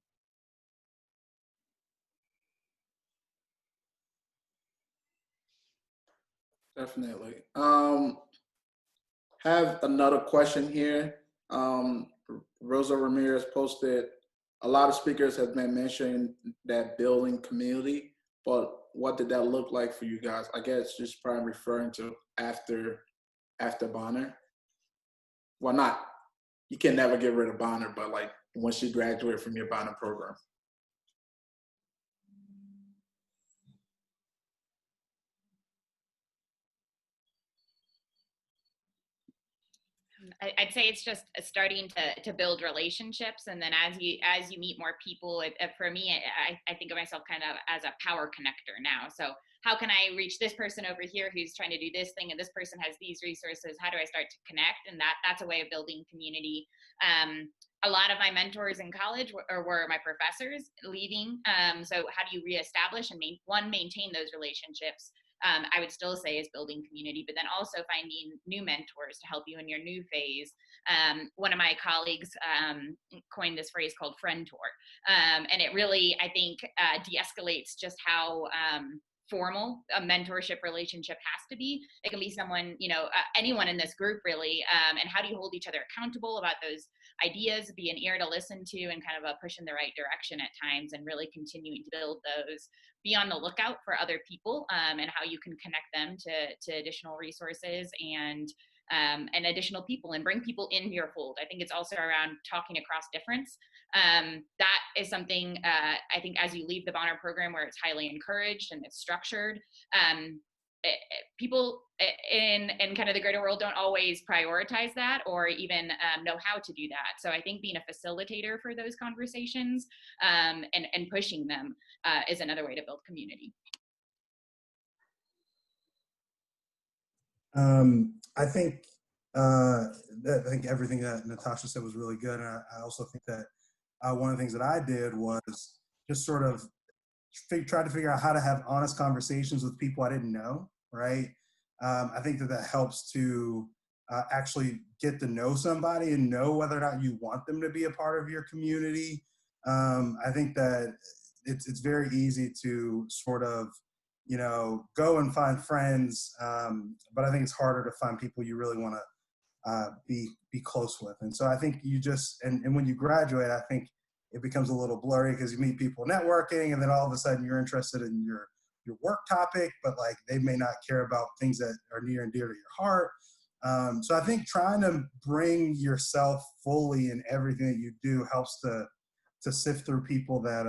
Definitely. Have another question here. Rosa Ramirez posted, a lot of speakers have been mentioning that building community, but what did that look like for you guys? I guess just probably referring to after Bonner. Well, not, you can never get rid of Bonner, but like once you graduate from your Bonner program. I'd say it's just starting to build relationships, and then as you meet more people, for me, I think of myself kind of as a power connector now. So how can I reach this person over here who's trying to do this thing, and this person has these resources? How do I start to connect? And that's a way of building community. A lot of my mentors in college were my professors leaving. So how do you reestablish and maintain those relationships? I would still say is building community, but then also finding new mentors to help you in your new phase. One of my colleagues coined this phrase called friend tour. And it really, I think, de-escalates just how formal a mentorship relationship has to be. It can be someone, anyone in this group really. And how do you hold each other accountable about those ideas, be an ear to listen to, and kind of a push in the right direction at times, and really continuing to build those. Be on the lookout for other people and how you can connect them to additional resources and additional people, and bring people in your fold. I think it's also around talking across difference. That is something I think as you leave the Bonner program, where it's highly encouraged and it's structured, people in kind of the greater world don't always prioritize that or even know how to do that. So I think being a facilitator for those conversations and pushing them is another way to build community. I think everything that Natasha said was really good. And I also think that one of the things that I did was just sort of try to figure out how to have honest conversations with people I didn't know, right? I think that helps to actually get to know somebody and know whether or not you want them to be a part of your community. I think that it's very easy to sort of, go and find friends, but I think it's harder to find people you really want to be close with. And so I think you just, and when you graduate, I think it becomes a little blurry because you meet people networking, and then all of a sudden you're interested in your work topic, but like they may not care about things that are near and dear to your heart. So I think trying to bring yourself fully in everything that you do helps to sift through people that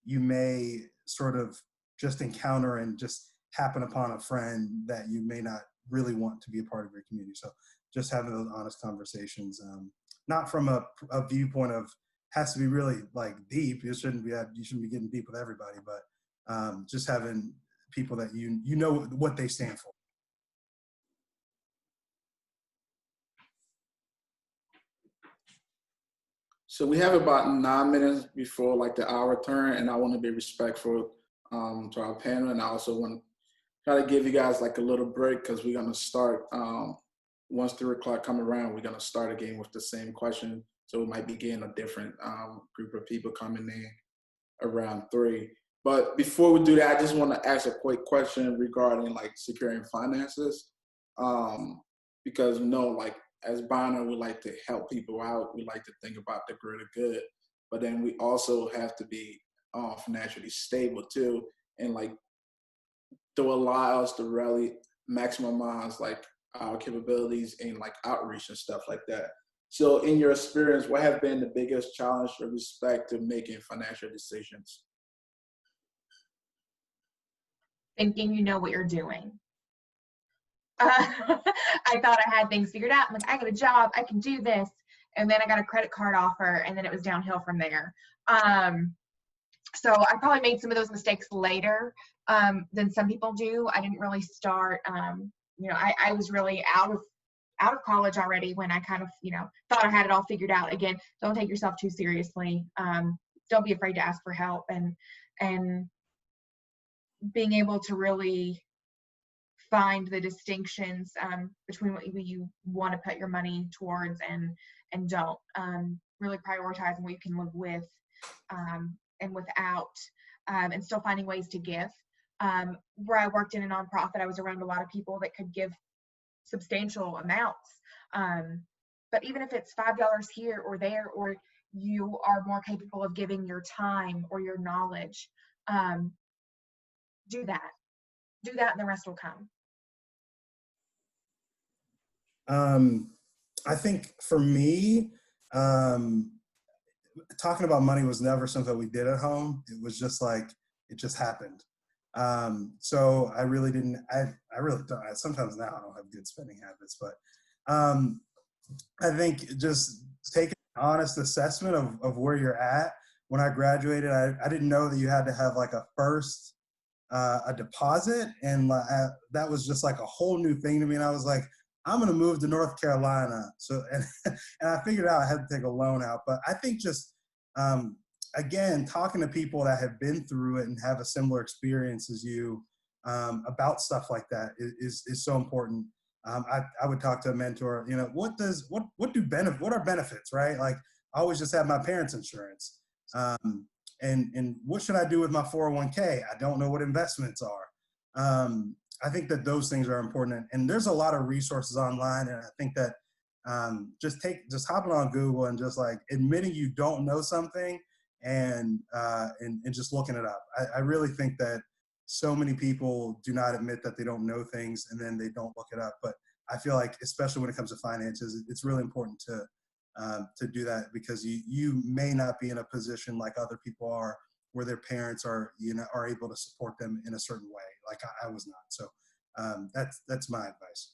you may sort of just encounter and just happen upon a friend that you may not really want to be a part of your community. So just having those honest conversations, not from a viewpoint of has to be really like deep. You shouldn't be getting deep with everybody, but just having people that you know what they stand for. So we have about 9 minutes before like the hour turn, and I want to be respectful to our panel, and I also want to try to give you guys like a little break because we're gonna start once 3 o'clock come around. We're gonna start again with the same question, so we might be getting a different group of people coming in around 3. But before we do that, I just want to ask a quick question regarding like securing finances, because like as Bonner, we like to help people out. We like to think about the greater good, but then we also have to be financially stable too, and like to allow us to really maximize like our capabilities and like outreach and stuff like that. So in your experience, what have been the biggest challenge with respect to making financial decisions? Thinking you know what you're doing. I thought I had things figured out. I'm like, I got a job, I can do this. And then I got a credit card offer, and then it was downhill from there. So I probably made some of those mistakes later than some people do. I didn't really start, I was really out of college already when I kind of, thought I had it all figured out. Again, don't take yourself too seriously. Don't be afraid to ask for help, and being able to really find the distinctions between what you want to put your money towards and don't. Really prioritizing what you can live with and without, and still finding ways to give. Where I worked in a nonprofit, I was around a lot of people that could give substantial amounts. But even if it's $5 here or there, or you are more capable of giving your time or your knowledge, do that and the rest will come. I think for me, talking about money was never something we did at home. It was just like, it just happened. So I really didn't, I really don't, sometimes now I don't have good spending habits, but I think just taking an honest assessment of where you're at. When I graduated, I didn't know that you had to have like a deposit, and that was just like a whole new thing to me. And I was like, I'm going to move to North Carolina. So, and I figured out I had to take a loan out. But I think just, again, talking to people that have been through it and have a similar experience as you about stuff like that is so important. I would talk to a mentor, what are benefits, right? Like I always just have my parents' insurance. And what should I do with my 401k? I don't know what investments are. I think that those things are important, and there's a lot of resources online. And I think that just hopping on Google and just like admitting you don't know something and just looking it up. I really think that so many people do not admit that they don't know things, and then they don't look it up. But I feel like, especially when it comes to finances, it's really important to do that, because you may not be in a position like other people are, where their parents are able to support them in a certain way. Like I was not. So that's my advice.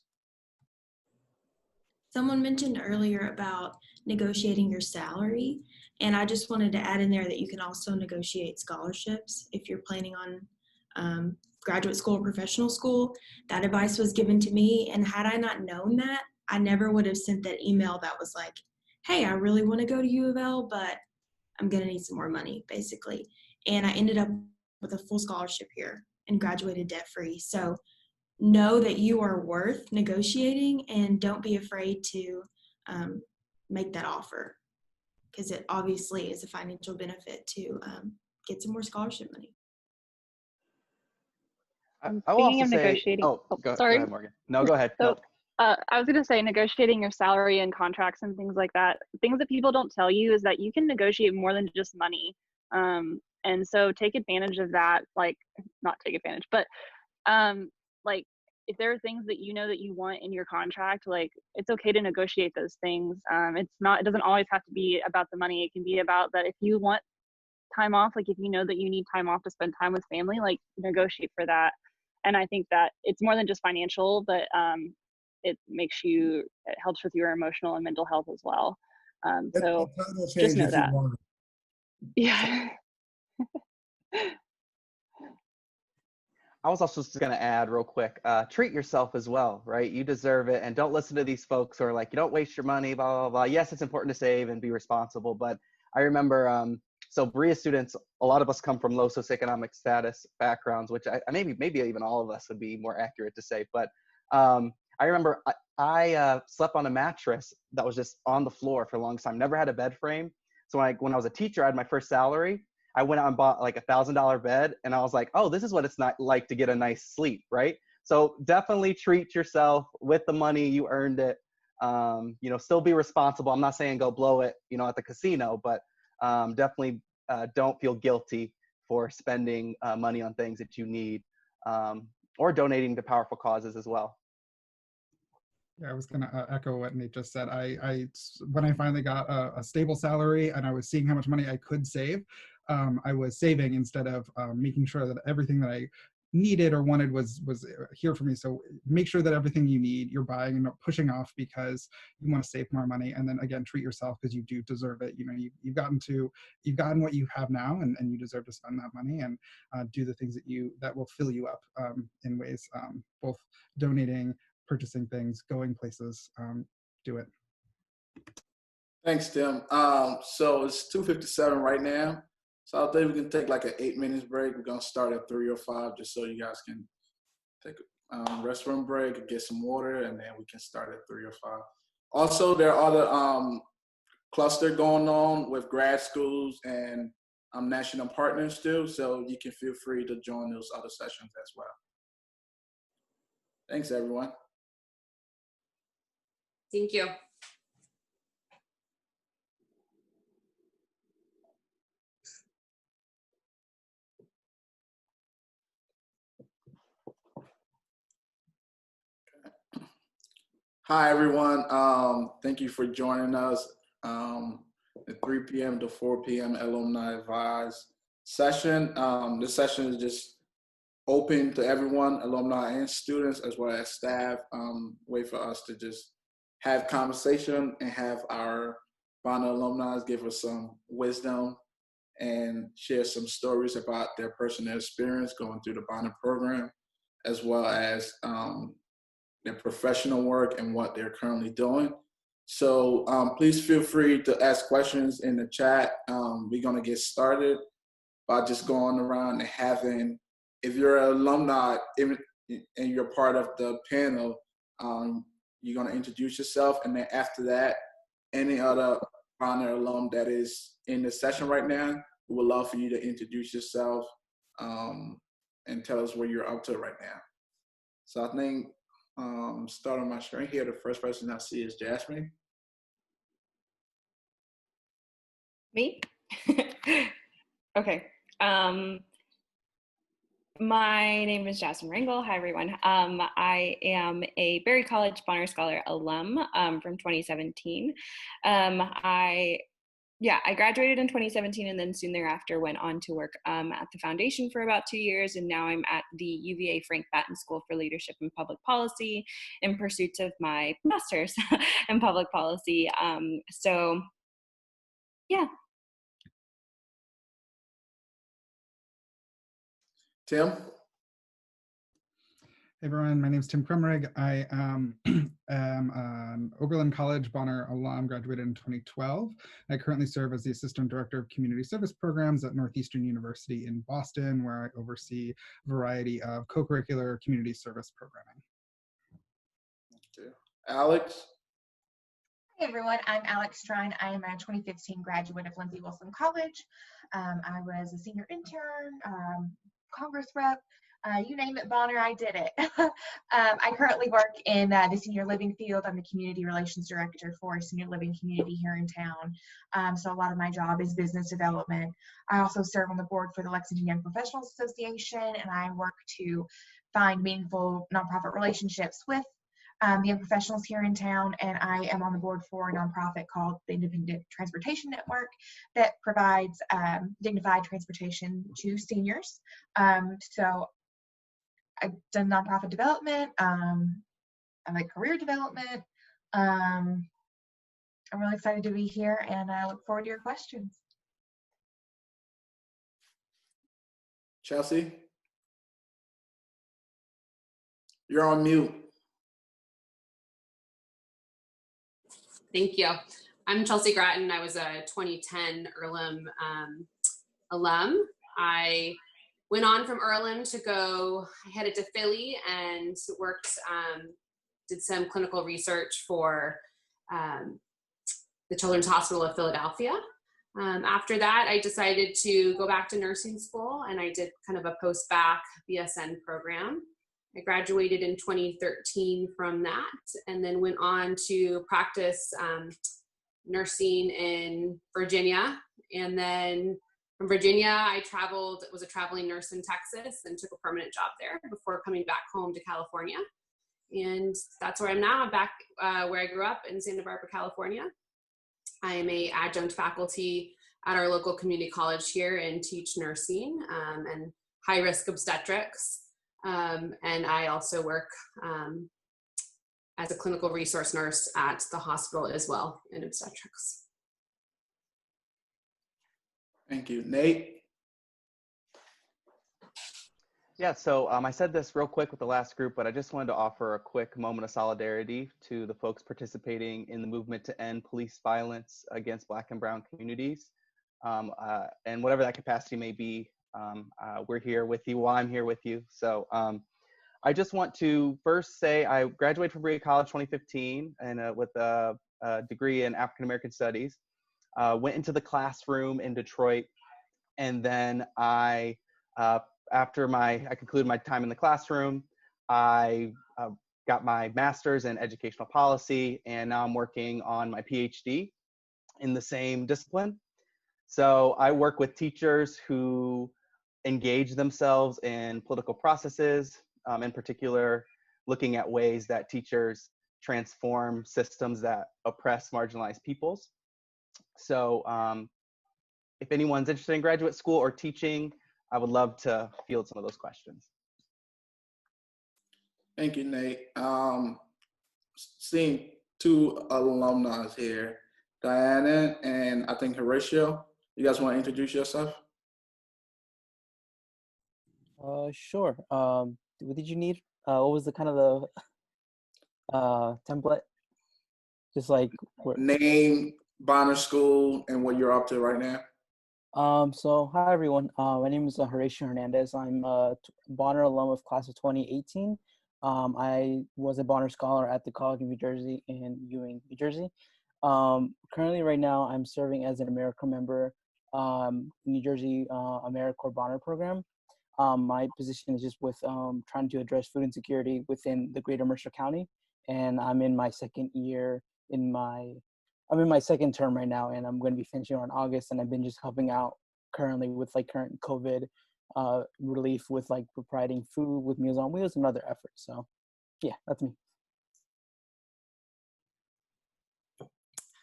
Someone mentioned earlier about negotiating your salary, and I just wanted to add in there that you can also negotiate scholarships if you're planning on graduate school or professional school. That advice was given to me, and had I not known that, I never would have sent that email that was like, hey, I really want to go to U of L, but I'm going to need some more money, basically. And I ended up with a full scholarship here and graduated debt-free. So know that you are worth negotiating, and don't be afraid to make that offer, because it obviously is a financial benefit to get some more scholarship money. I will Speaking also of say, negotiating, go sorry. ahead, Morgan. No, go ahead. So, No. I was going to say, negotiating your salary and contracts and things like that. Things that people don't tell you is that you can negotiate more than just money. And so take advantage of that. Like, not take advantage, but like, if there are things that you know that you want in your contract, like, it's okay to negotiate those things. It doesn't always have to be about the money. It can be about that if you want time off, like if you know that you need time off to spend time with family, like, negotiate for that. And I think that it's more than just financial, but it helps with your emotional and mental health as well. So just know that. Yeah. I was also just going to add real quick, treat yourself as well, right? You deserve it. And don't listen to these folks who are like, you don't waste your money, blah, blah, blah. Yes, it's important to save and be responsible. But I remember, so Berea students, a lot of us come from low socioeconomic status backgrounds, which maybe even all of us would be more accurate to say. But I remember I slept on a mattress that was just on the floor for a long time, never had a bed frame. So when I was a teacher, I had my first salary. I went out and bought like $1,000 bed, and I was like, oh, this is what it's not like to get a nice sleep, right? So definitely treat yourself with the money. You earned it. Still be responsible. I'm not saying go blow it, at the casino, but definitely don't feel guilty for spending money on things that you need, or donating to powerful causes as well. Yeah, I was going to echo what Nate just said. When I finally got a stable salary and I was seeing how much money I could save, I was saving instead of making sure that everything that I needed or wanted was here for me. So make sure that everything you need, you're buying and not pushing off because you want to save more money. And then again, treat yourself because you do deserve it. You've gotten what you have now, and you deserve to spend that money and do the things that will fill you up in ways, both donating, purchasing things, going places. Do it. Thanks, Tim. So it's 2:57 right now. So I think we can take like an 8 minutes break. We're gonna start at 3:05 just so you guys can take a restroom break and get some water, and then we can start at 3:05. Also, there are other cluster going on with grad schools and national partners too. So you can feel free to join those other sessions as well. Thanks, everyone. Thank you. Hi, everyone. Thank you for joining us at 3 p.m. to 4 p.m. Alumni Advice session. This session is just open to everyone, alumni and students, as well as staff. Way for us to just have conversation and have our Bonner alumni give us some wisdom and share some stories about their personal experience going through the Bonner program, as well as their professional work and what they're currently doing. So please feel free to ask questions in the chat. We're gonna get started by just going around and having, if you're an alumni and you're part of the panel, you're gonna introduce yourself, and then after that, any other Bonner alum that is in the session right now, we would love for you to introduce yourself and tell us what you're up to right now. So I think, start on my screen here. The first person I see is Jasmine. Me? Okay. My name is Jasmine Ringel. Hi, everyone. I am a Berry College Bonner Scholar alum from 2017. I graduated in 2017 and then soon thereafter went on to work at the foundation for about 2 years, and now I'm at the UVA Frank Batten School for Leadership and Public Policy in pursuit of my master's in public policy. Tim? Hey everyone, my name is Tim Krumrig. I am an Oberlin College Bonner alum, graduated in 2012. I currently serve as the Assistant Director of Community Service Programs at Northeastern University in Boston, where I oversee a variety of co-curricular community service programming. Okay. Alex? Hey everyone, I'm Alex Stein. I am a 2015 graduate of Lindsey Wilson College. I was a senior intern, Congress rep, you name it, Bonner, I did it. I currently work in the senior living field. I'm the community relations director for a senior living community here in town. So a lot of my job is business development. I also serve on the board for the Lexington Young Professionals Association, and I work to find meaningful nonprofit relationships with the young professionals here in town, and I am on the board for a nonprofit called the Independent Transportation Network that provides dignified transportation to seniors. So I've done nonprofit development, I like career development. I'm really excited to be here, and I look forward to your questions. Chelsea? You're on mute. Thank you. I'm Chelsea Gratton. I was a 2010 Earlham alum. I went on from Earlham to go, I headed to Philly and worked, did some clinical research for the Children's Hospital of Philadelphia. After that, I decided to go back to nursing school, and I did kind of a post-bac BSN program. I graduated in 2013 from that, and then went on to practice nursing in Virginia. And then from Virginia, I was a traveling nurse in Texas and took a permanent job there before coming back home to California. And that's where I'm now. I'm back where I grew up in Santa Barbara, California. I am an adjunct faculty at our local community college here and teach nursing and high-risk obstetrics. And I also work as a clinical resource nurse at the hospital as well in obstetrics. Thank you. Nate? Yeah, so I said this real quick with the last group, but I just wanted to offer a quick moment of solidarity to the folks participating in the movement to end police violence against Black and Brown communities. And whatever that capacity may be, we're here with you. Well, I'm here with you. So I just want to first say I graduated from Brookfield College 2015 and with a degree in African American Studies. Went into the classroom in Detroit, and then after I concluded my time in the classroom, I got my master's in educational policy, and now I'm working on my PhD in the same discipline. So I work with teachers who engage themselves in political processes, in particular, looking at ways that teachers transform systems that oppress marginalized peoples. So if anyone's interested in graduate school or teaching, I would love to field some of those questions. Thank you, Nate. Seeing two alumni here, Diana and I think Horatio. You guys want to introduce yourself? Sure. What did you need? What was the kind of the template? Just like name, Bonner School, and what you're up to right now. So hi everyone. My name is Horatio Hernandez. I'm a Bonner alum of class of 2018. I was a Bonner Scholar at the College of New Jersey in Ewing, New Jersey. Currently, right now, I'm serving as an AmeriCorps member, New Jersey AmeriCorps Bonner program. My position is just with trying to address food insecurity within the greater Mercer County, and I'm in my second year I'm in my second term right now, and I'm going to be finishing on August, and I've been just helping out currently with like current COVID relief with like providing food with Meals on Wheels and other efforts. So yeah, that's me.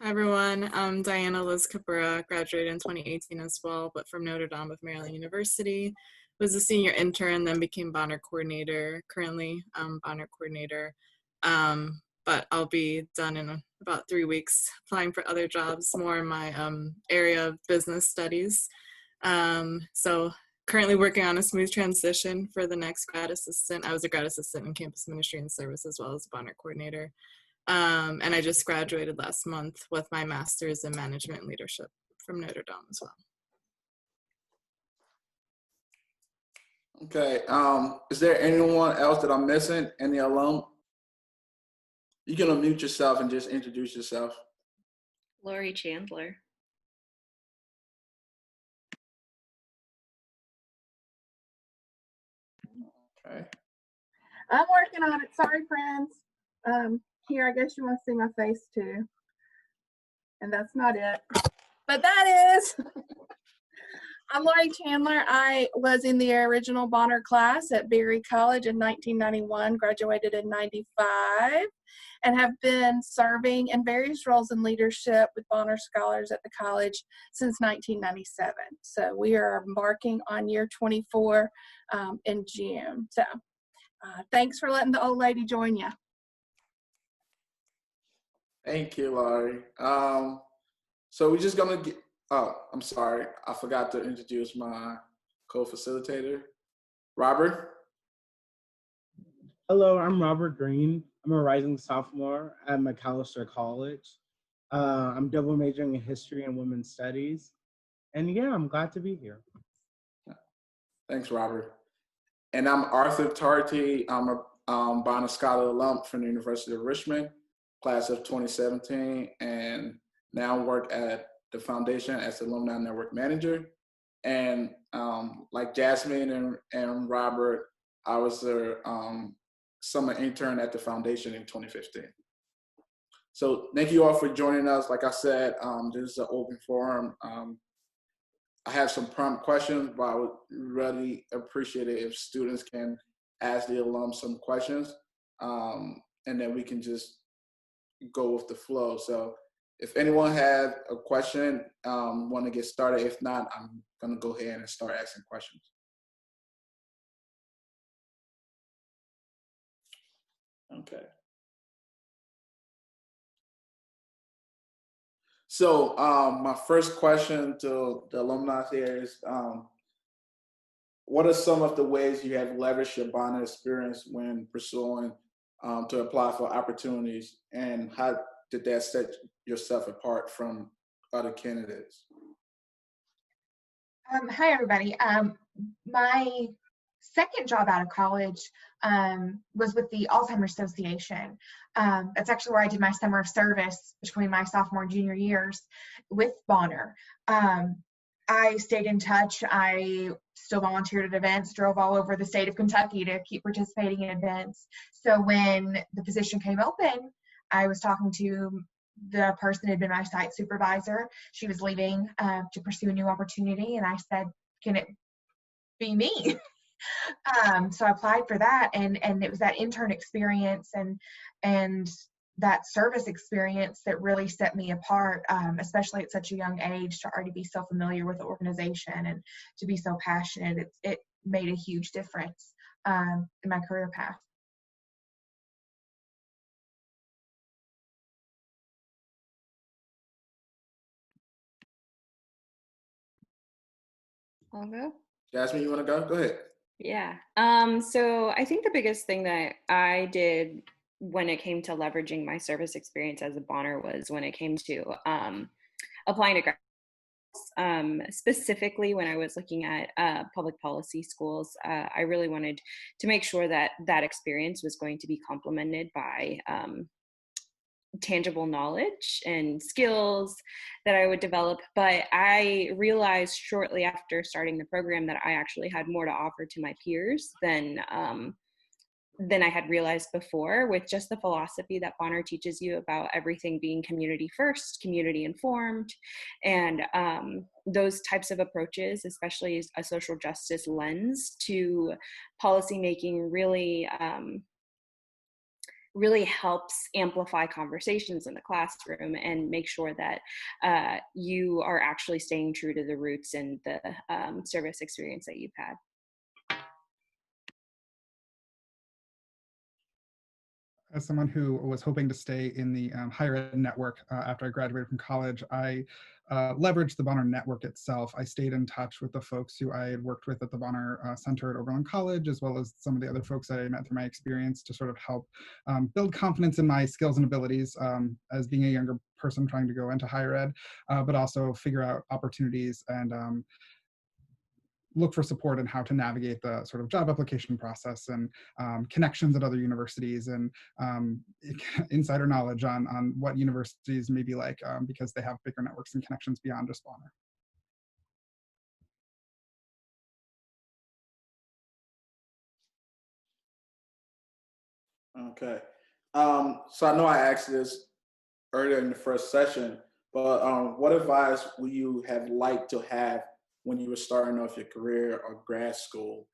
Hi everyone, I'm Diana Liz Cabrera, graduated in 2018 as well, but from Notre Dame of Maryland University. Was a senior intern, then became Bonner coordinator. Currently, I'm Bonner coordinator, but I'll be done in about 3 weeks, applying for other jobs, more in my area of business studies. So currently working on a smooth transition for the next grad assistant. I was a grad assistant in campus ministry and service as well as a Bonner coordinator. And I just graduated last month with my master's in management and leadership from Notre Dame as well. Okay, is there anyone else that I'm missing? Any alum? You can unmute yourself and just introduce yourself. Laurie Chandler. Okay. I'm working on it. Sorry, friends. Here, I guess you want to see my face too. And that's not it. But that is. I'm Laurie Chandler. I was in the original Bonner class at Berry College in 1991, graduated in 95, and have been serving in various roles in leadership with Bonner Scholars at the college since 1997. So we are embarking on year 24 in June. So thanks for letting the old lady join you. Thank you, Laurie. So we're just gonna get, oh, I'm sorry. I forgot to introduce my co-facilitator, Robert. Hello, I'm Robert Greene. I'm a rising sophomore at McAllister College. I'm double majoring in history and women's studies. And yeah, I'm glad to be here. Thanks, Robert. And I'm Arthur Tarty. I'm a Bonner Scholar alum from the University of Richmond, class of 2017, and now work at the foundation as the Alumni Network Manager. And like Jasmine and Robert, I was a summer intern at the foundation in 2015. So thank you all for joining us. Like I said, this is an open forum. I have some prompt questions, but I would really appreciate it if students can ask the alums some questions, and then we can just go with the flow. So if anyone had a question, want to get started. If not, I'm gonna go ahead and start asking questions. Okay. So my first question to the alumni here is, what are some of the ways you have leveraged your Bonner experience when pursuing to apply for opportunities, and how did that set yourself apart from other candidates? Hi, everybody. My second job out of college was with the Alzheimer's Association. That's actually where I did my summer of service between my sophomore and junior years with Bonner. I stayed in touch. I still volunteered at events, drove all over the state of Kentucky to keep participating in events. So when the position came open, I was talking to the person who had been my site supervisor. She was leaving to pursue a new opportunity, and I said, can it be me? So I applied for that, and it was that intern experience and that service experience that really set me apart, especially at such a young age, to already be so familiar with the organization and to be so passionate. It made a huge difference in my career path. I'll go. Jasmine, you want to go? Go ahead. Yeah. So I think the biggest thing that I did when it came to leveraging my service experience as a Bonner was when it came to applying to grad schools. Specifically when I was looking at public policy schools, I really wanted to make sure that that experience was going to be complemented by tangible knowledge and skills that I would develop. But I realized shortly after starting the program that I actually had more to offer to my peers than I had realized before, with just the philosophy that Bonner teaches you about everything being community first, community informed, and those types of approaches, especially a social justice lens to policymaking, really helps amplify conversations in the classroom and make sure that you are actually staying true to the roots and the service experience that you've had. As someone who was hoping to stay in the higher ed network after I graduated from college, I leveraged the Bonner network itself. I stayed in touch with the folks who I had worked with at the Bonner Center at Oberlin College, as well as some of the other folks that I met through my experience to sort of help build confidence in my skills and abilities as being a younger person trying to go into higher ed, but also figure out opportunities and look for support in how to navigate the sort of job application process and connections at other universities and insider knowledge on what universities may be like because they have bigger networks and connections beyond just Bonner. Okay. So I know I asked this earlier in the first session, but what advice would you have liked to have when you were starting off your career or grad school?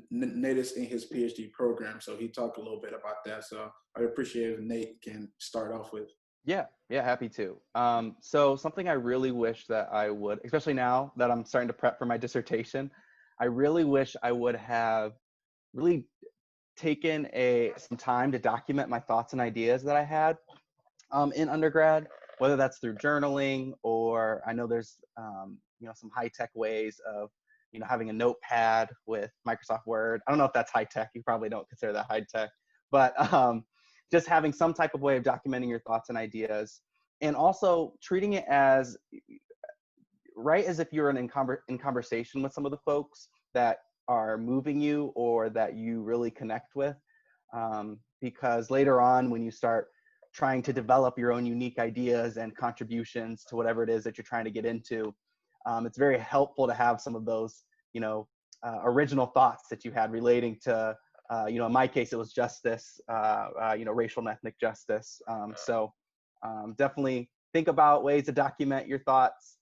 Nate is in his PhD program, so he talked a little bit about that. So I appreciate if Nate can start off with. Yeah, happy to. So something I really wish that I would, especially now that I'm starting to prep for my dissertation, I really wish I would have really taken some time to document my thoughts and ideas that I had in undergrad, whether that's through journaling or I know there's some high-tech ways of having a notepad with Microsoft Word. I don't know if that's high-tech. You probably don't consider that high-tech, but just having some type of way of documenting your thoughts and ideas, and also treating it as as if you're in conversation with some of the folks that are moving you or that you really connect with, because later on when you start trying to develop your own unique ideas and contributions to whatever it is that you're trying to get into, it's very helpful to have some of those original thoughts that you had relating to in my case it was justice, racial and ethnic justice. So definitely think about ways to document your thoughts,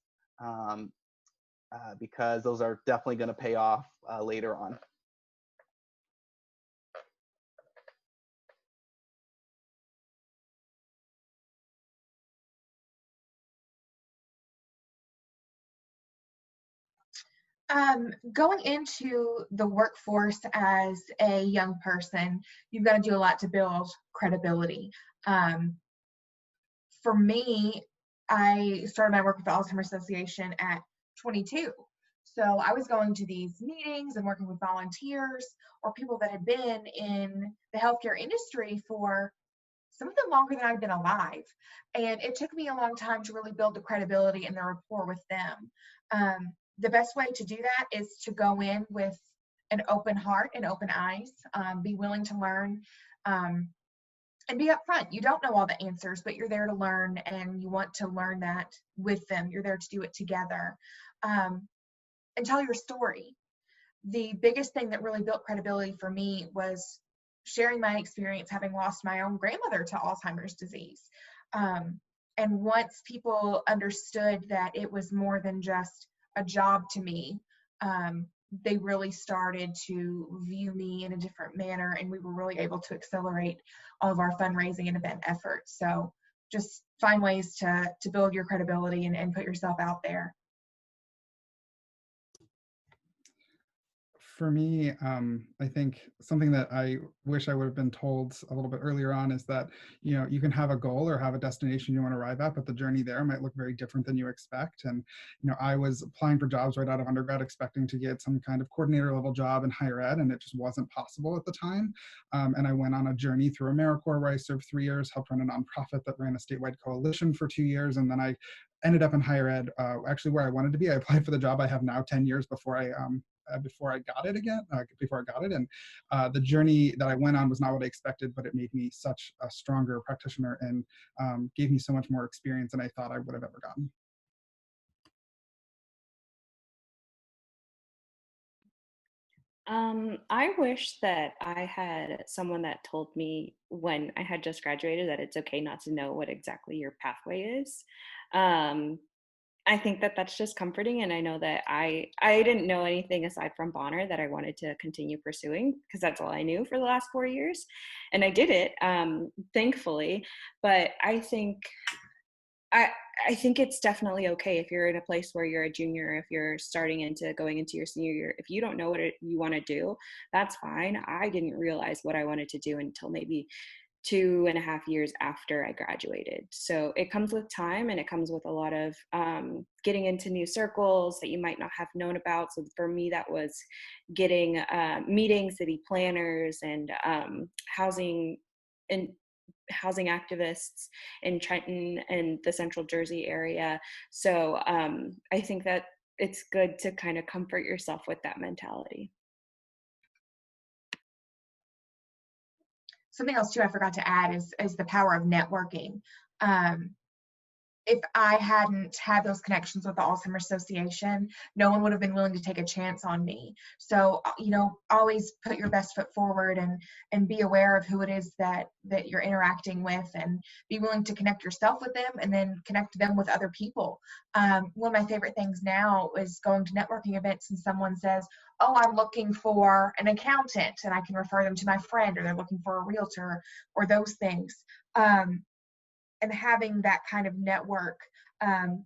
because those are definitely going to pay off later on. Going into the workforce as a young person, you've got to do a lot to build credibility. For me, I started my work with the Alzheimer's Association at 22. So I was going to these meetings and working with volunteers or people that had been in the healthcare industry for some of them longer than I'd been alive. And it took me a long time to really build the credibility and the rapport with them. The best way to do that is to go in with an open heart and open eyes, be willing to learn, and be upfront. You don't know all the answers, but you're there to learn and you want to learn that with them. You're there to do it together. And tell your story. The biggest thing that really built credibility for me was sharing my experience having lost my own grandmother to Alzheimer's disease. And once people understood that it was more than just a job to me, they really started to view me in a different manner, and we were really able to accelerate all of our fundraising and event efforts. So just find ways to build your credibility and put yourself out there. For me, I think something that I wish I would have been told a little bit earlier on is that, you can have a goal or have a destination you want to arrive at, but the journey there might look very different than you expect. And, I was applying for jobs right out of undergrad, expecting to get some kind of coordinator level job in higher ed, and it just wasn't possible at the time. And I went on a journey through AmeriCorps where I served 3 years, helped run a nonprofit that ran a statewide coalition for 2 years. And then I ended up in higher ed, actually where I wanted to be. I applied for the job I have now 10 years before I got it again, and the journey that I went on was not what I expected, but it made me such a stronger practitioner and gave me so much more experience than I thought I would have ever gotten. I wish that I had someone that told me when I had just graduated that it's okay not to know what exactly your pathway is. I think that that's just comforting, and I know that I didn't know anything aside from Bonner that I wanted to continue pursuing, because that's all I knew for the last 4 years, and I did it, thankfully. But I think I think it's definitely okay if you're in a place where you're a junior, if you're going into your senior year, if you don't know what you want to do, that's fine. I didn't realize what I wanted to do until maybe 2.5 years after I graduated. So it comes with time, and it comes with a lot of getting into new circles that you might not have known about. So for me, that was getting meeting city planners and housing activists in Trenton and the Central Jersey area. So I think that it's good to kind of comfort yourself with that mentality. Something else too I forgot to add is the power of networking. If I hadn't had those connections with the Alzheimer's Association, no one would have been willing to take a chance on me. So, always put your best foot forward and be aware of who it is that you're interacting with, and be willing to connect yourself with them and then connect them with other people. One of my favorite things now is going to networking events and someone says, oh, I'm looking for an accountant, and I can refer them to my friend, or they're looking for a realtor, or those things. And having that kind of network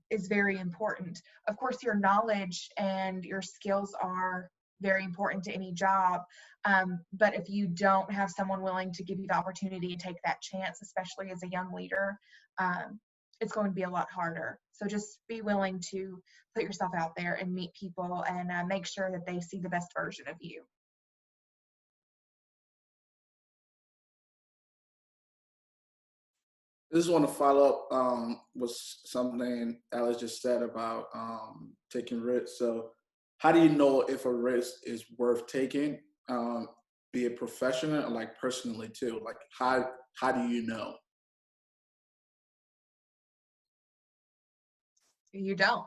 is very important. Of course, your knowledge and your skills are very important to any job. But if you don't have someone willing to give you the opportunity to take that chance, especially as a young leader, it's going to be a lot harder. So just be willing to put yourself out there and meet people, and make sure that they see the best version of you. I just want to follow up with something Alex just said about taking risks. So how do you know if a risk is worth taking, be it professional or like personally too? Like how do you know? You don't.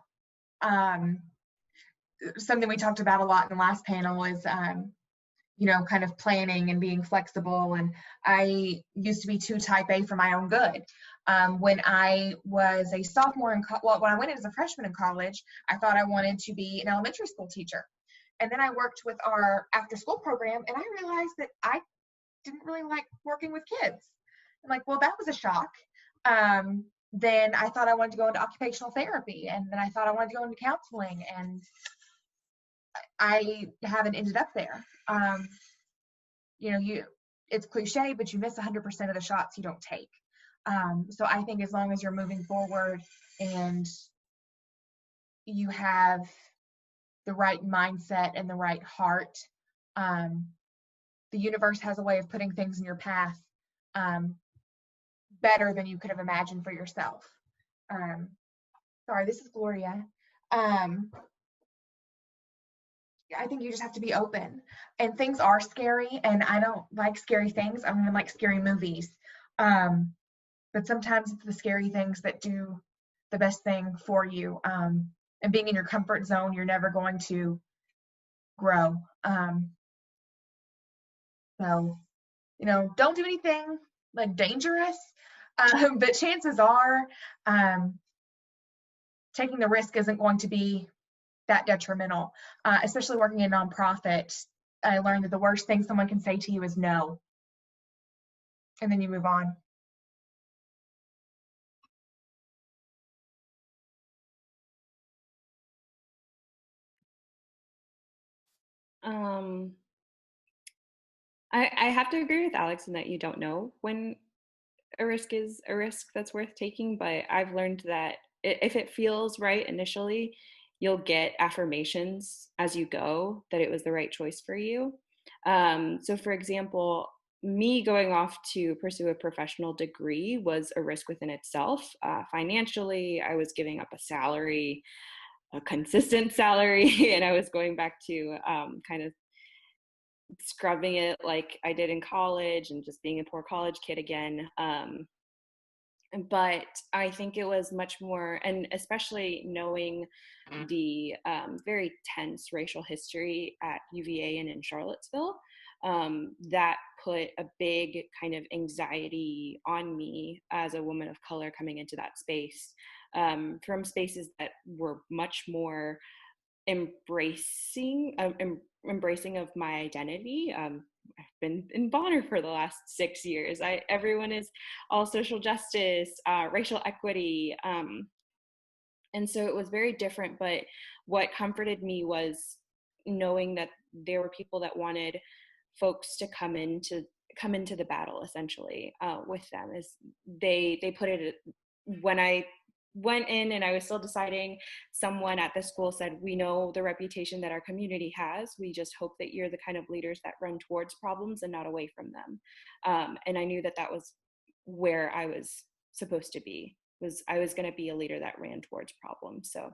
Something we talked about a lot in the last panel is kind of planning and being flexible. And I used to be too type A for my own good. When I was a sophomore when I went in as a freshman in college, I thought I wanted to be an elementary school teacher. And then I worked with our after school program, and I realized that I didn't really like working with kids. I'm like, well, that was a shock. Then I thought I wanted to go into occupational therapy, and then I thought I wanted to go into counseling, and I haven't ended up there. It's cliche, but you miss 100% of the shots you don't take. So I think as long as you're moving forward and you have the right mindset and the right heart, the universe has a way of putting things in your path better than you could have imagined for yourself. Sorry, this is Gloria. I think you just have to be open, and things are scary, and I don't like scary things. I don't even like scary movies. But sometimes it's the scary things that do the best thing for you. And being in your comfort zone, you're never going to grow. So, don't do anything like dangerous, but chances are taking the risk isn't going to be that detrimental, especially working in a nonprofit. I learned that the worst thing someone can say to you is no, and then you move on. I have to agree with Alex in that you don't know when a risk is a risk that's worth taking, but I've learned that if it feels right initially, you'll get affirmations as you go that it was the right choice for you. So for example, me going off to pursue a professional degree was a risk within itself. Financially, I was giving up a salary, a consistent salary, and I was going back to kind of scrubbing it like I did in college and just being a poor college kid again. But I think it was much more, and especially knowing the very tense racial history at UVA and in Charlottesville, that put a big kind of anxiety on me as a woman of color coming into that space, from spaces that were much more embracing of my identity. been in Bonner for the last 6 years. Everyone is all social justice, racial equity. And so it was very different, but what comforted me was knowing that there were people that wanted folks to come into the battle, essentially, with them. Is they put it, when I went in and I was still deciding, someone at the school said, we know the reputation that our community has. We just hope that you're the kind of leaders that run towards problems and not away from them. And I knew that that was where I was supposed to be, I was going to be a leader that ran towards problems. So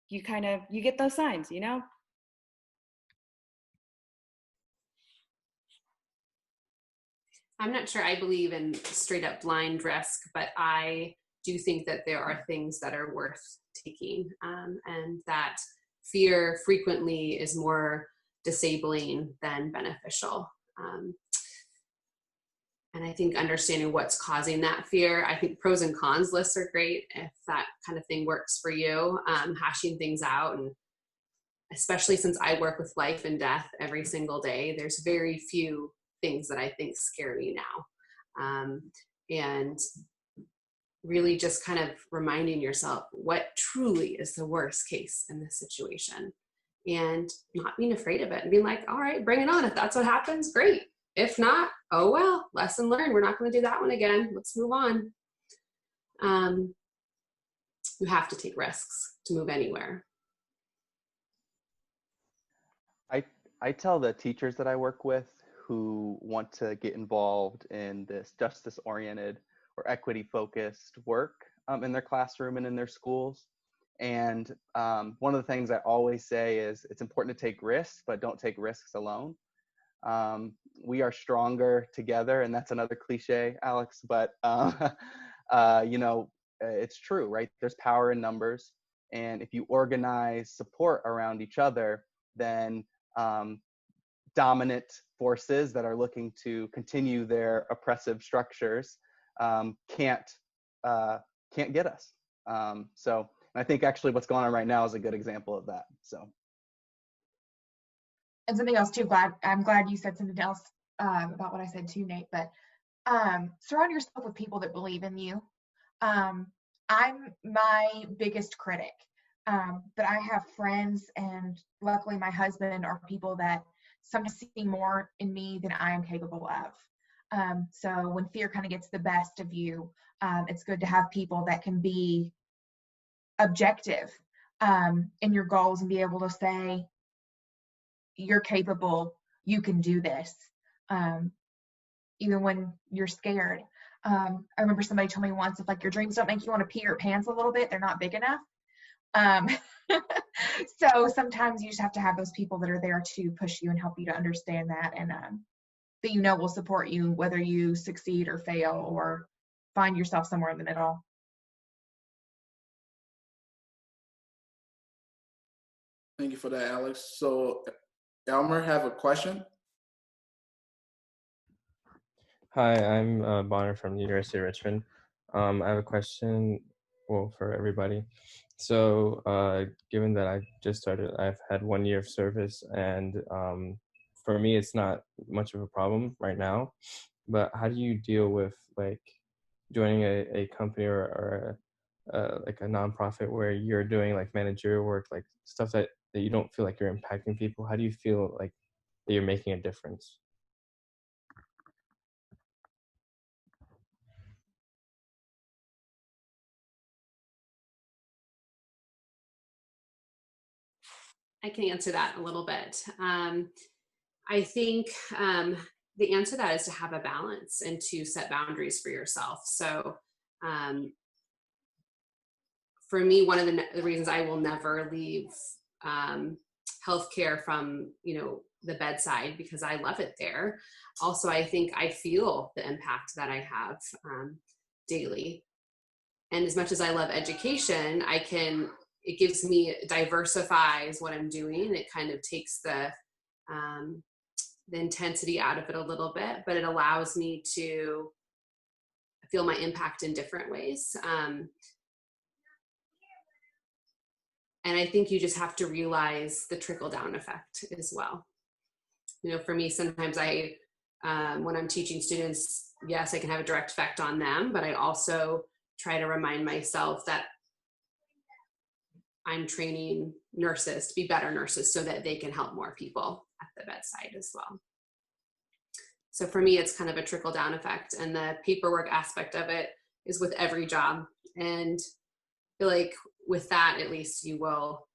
you get those signs, you know? I'm not sure I believe in straight up blind risk, but I do think that there are things that are worth taking, and that fear frequently is more disabling than beneficial. And I think understanding what's causing that fear, I think pros and cons lists are great if that kind of thing works for you, hashing things out. And especially since I work with life and death every single day, there's very few things that I think scare me now. And really just kind of reminding yourself what truly is the worst case in this situation, and not being afraid of it and being like, all right, bring it on. If that's what happens, great. If not, oh well, lesson learned. We're not going to do that one again. Let's move on. You have to take risks to move anywhere. I tell the teachers that I work with who want to get involved in this justice-oriented or equity-focused work in their classroom and in their schools. And one of the things I always say is it's important to take risks, but don't take risks alone. We are stronger together, and that's another cliche, Alex, but you know, it's true, right? There's power in numbers, and if you organize support around each other, then dominant forces that are looking to continue their oppressive structures can't get us. So I think actually what's going on right now is a good example of that. So. And something else too, I'm glad you said something else about what I said too, Nate, but surround yourself with people that believe in you. I'm my biggest critic, but I have friends, and luckily my husband are people that sometimes see more in me than I am capable of. So when fear kind of gets the best of you, it's good to have people that can be objective in your goals and be able to say, you're capable, you can do this, even when you're scared. I remember somebody told me once, if like your dreams don't make you want to pee your pants a little bit, they're not big enough. So sometimes you just have to have those people that are there to push you and help you to understand that, and that you know will support you whether you succeed or fail or find yourself somewhere in the middle. Thank you for that, Alex. So Elmer, have a question? Hi, I'm Bonner from the University of Richmond. I have a question, well, for everybody. So given that I just started, I've had 1 year of service, and for me, it's not much of a problem right now. But how do you deal with like joining a company or like a nonprofit where you're doing like managerial work, like stuff that you don't feel like you're impacting people? How do you feel like that you're making a difference? I can answer that a little bit. I think the answer to that is to have a balance and to set boundaries for yourself. So for me, one of the reasons I will never leave healthcare from, you know, the bedside, because I love it there. Also, I think I feel the impact that I have daily. And as much as I love education, it gives me, diversifies what I'm doing. It kind of takes the intensity out of it a little bit, but it allows me to feel my impact in different ways. And I think you just have to realize the trickle down effect as well. You know, for me, sometimes when I'm teaching students, yes, I can have a direct effect on them, but I also try to remind myself that I'm training nurses to be better nurses so that they can help more people at the bedside as well. So for me, it's kind of a trickle down effect, and the paperwork aspect of it is with every job. And I feel like with that, at least you will,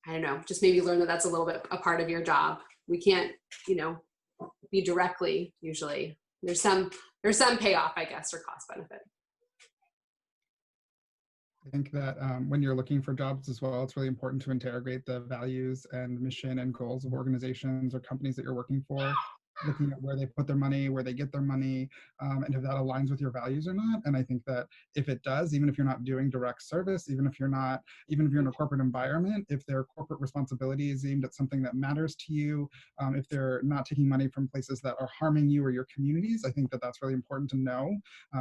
I don't know, just maybe learn that that's a little bit a part of your job. We can't, you know, be directly usually. There's some payoff, I guess, or cost benefit. I think that when you're looking for jobs as well, it's really important to interrogate the values and mission and goals of organizations or companies that you're working for, looking at where they put their money, where they get their money, and if that aligns with your values or not. And I think that if it does, even if you're not doing direct service, even if you're in a corporate environment, if their corporate responsibility is aimed at something that matters to you, if they're not taking money from places that are harming you or your communities, I think that that's really important to know.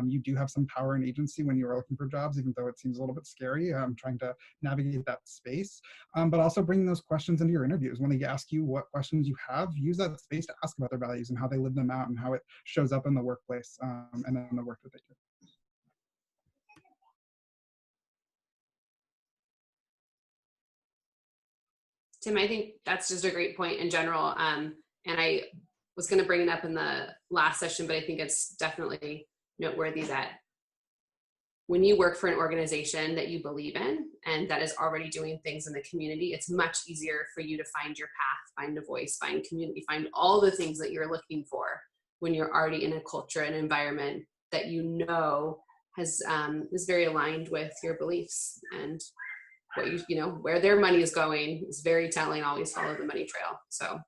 You do have some power and agency when you are looking for jobs, even though it seems a little bit scary, trying to navigate that space. But also bringing those questions into your interviews. When they ask you what questions you have, use that space to ask about their values and how they live them out and how it shows up in the workplace and in the work that they do. Tim, I think that's just a great point in general. And I was going to bring it up in the last session, but I think it's definitely noteworthy that when you work for an organization that you believe in and that is already doing things in the community, it's much easier for you to find your path, find a voice, find community, find all the things that you're looking for when you're already in a culture and environment that you know has is very aligned with your beliefs. And what you know where their money is going is very telling. Always follow the money trail. So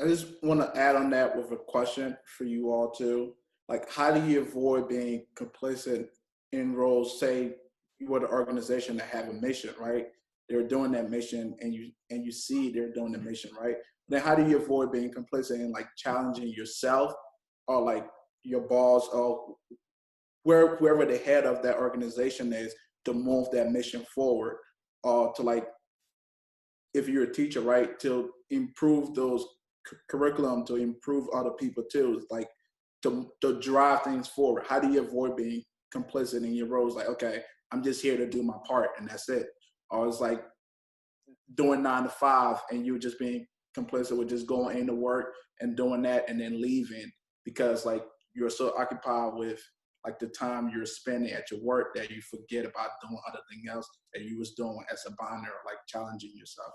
I just want to add on that with a question for you all too. Like, how do you avoid being complicit in roles, say you were the organization that have a mission, right? They're doing that mission and you see they're doing the mission, right? Then how do you avoid being complicit in like challenging yourself or like your boss or whoever the head of that organization is to move that mission forward, or to like, if you're a teacher, right, to improve those curriculum, to improve other people too, like to drive things forward? How do you avoid being complicit in your roles? Like, okay, I'm just here to do my part and that's it. Or it's like doing 9 to 5 and you're just being complicit with just going into work and doing that and then leaving because like you're so occupied with like the time you're spending at your work that you forget about doing other things else that you was doing as a Bonner, like challenging yourself.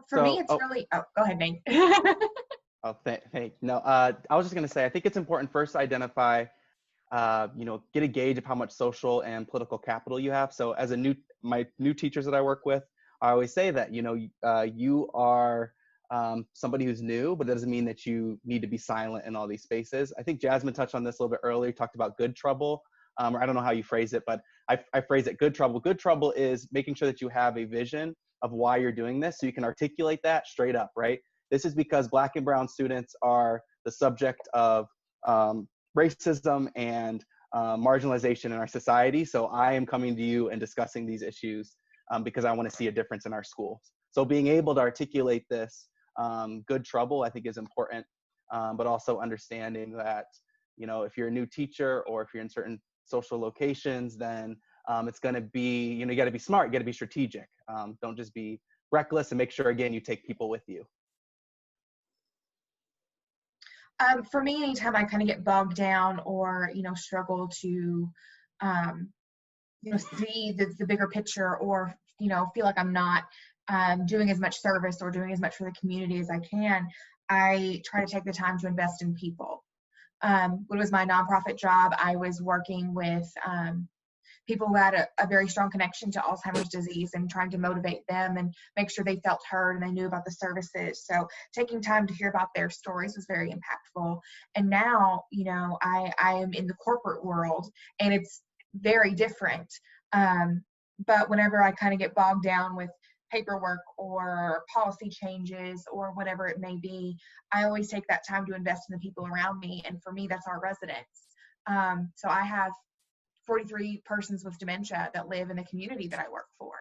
For me, it's really, go ahead, Nate. Oh, thank no. I was just going to say, I think it's important first to identify, get a gauge of how much social and political capital you have. So as my new teachers that I work with, I always say that, you are somebody who's new, but that doesn't mean that you need to be silent in all these spaces. I think Jasmine touched on this a little bit earlier, talked about good trouble, or I don't know how you phrase it, but I phrase it good trouble. Good trouble is making sure that you have a vision of why you're doing this so you can articulate that straight up, right? This is because Black and brown students are the subject of racism and marginalization in our society. So I am coming to you and discussing these issues because I want to see a difference in our schools. So being able to articulate this good trouble, I think, is important, but also understanding that, if you're a new teacher or if you're in certain social locations, then it's going to be, you got to be smart, you got to be strategic. Don't just be reckless, and make sure, again, you take people with you. For me, anytime I kind of get bogged down or, struggle to, see the bigger picture or, feel like I'm not doing as much service or doing as much for the community as I can, I try to take the time to invest in people. When it was my nonprofit job, I was working with people who had a very strong connection to Alzheimer's disease and trying to motivate them and make sure they felt heard and they knew about the services. So taking time to hear about their stories was very impactful. And now, I am in the corporate world and it's very different. But whenever I kind of get bogged down with paperwork or policy changes or whatever it may be, I always take that time to invest in the people around me. And for me, that's our residents. So I have 43 persons with dementia that live in the community that I work for.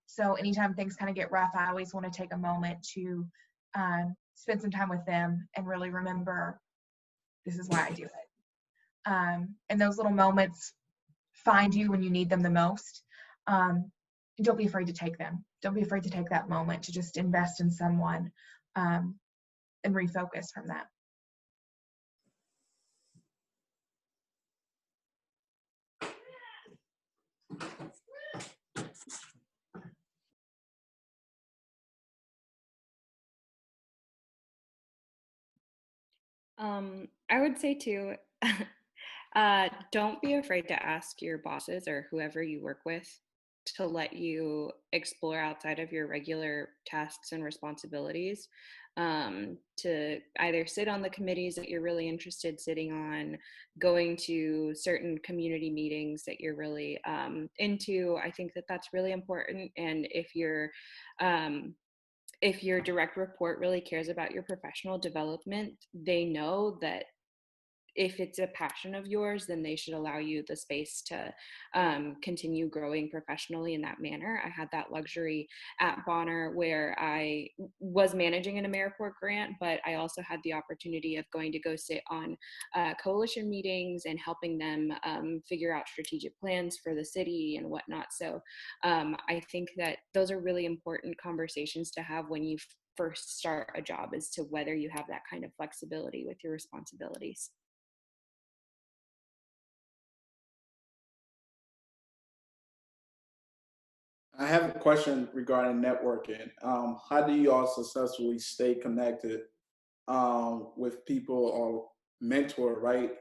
So anytime things kind of get rough, I always want to take a moment to spend some time with them and really remember this is why I do it. And those little moments find you when you need them the most. Don't be afraid to take them. Don't be afraid to take that moment to just invest in someone and refocus from that. I would say too, don't be afraid to ask your bosses or whoever you work with to let you explore outside of your regular tasks and responsibilities, to either sit on the committees that you're really interested sitting on, going to certain community meetings that you're really into. I think that that's really important. And if your direct report really cares about your professional development, they know that if it's a passion of yours, then they should allow you the space to continue growing professionally in that manner. I had that luxury at Bonner where I was managing an AmeriCorps grant, but I also had the opportunity of going to go sit on coalition meetings and helping them figure out strategic plans for the city and whatnot. So I think that those are really important conversations to have when you first start a job, as to whether you have that kind of flexibility with your responsibilities. I have a question regarding networking. How do you all successfully stay connected with people or mentor, right?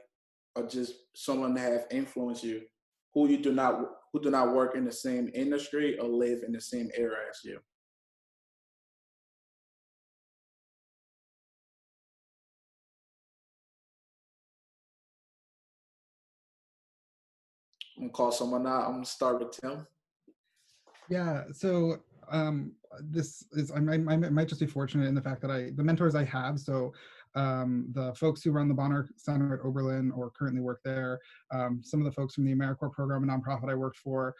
Or just someone that have influenced you who do not work in the same industry or live in the same area as you? I'm gonna call someone out. I'm gonna start with Tim. Yeah, so this is, I might just be fortunate in the fact that the mentors I have, so the folks who run the Bonner Center at Oberlin or currently work there, some of the folks from the AmeriCorps program, a nonprofit I worked for,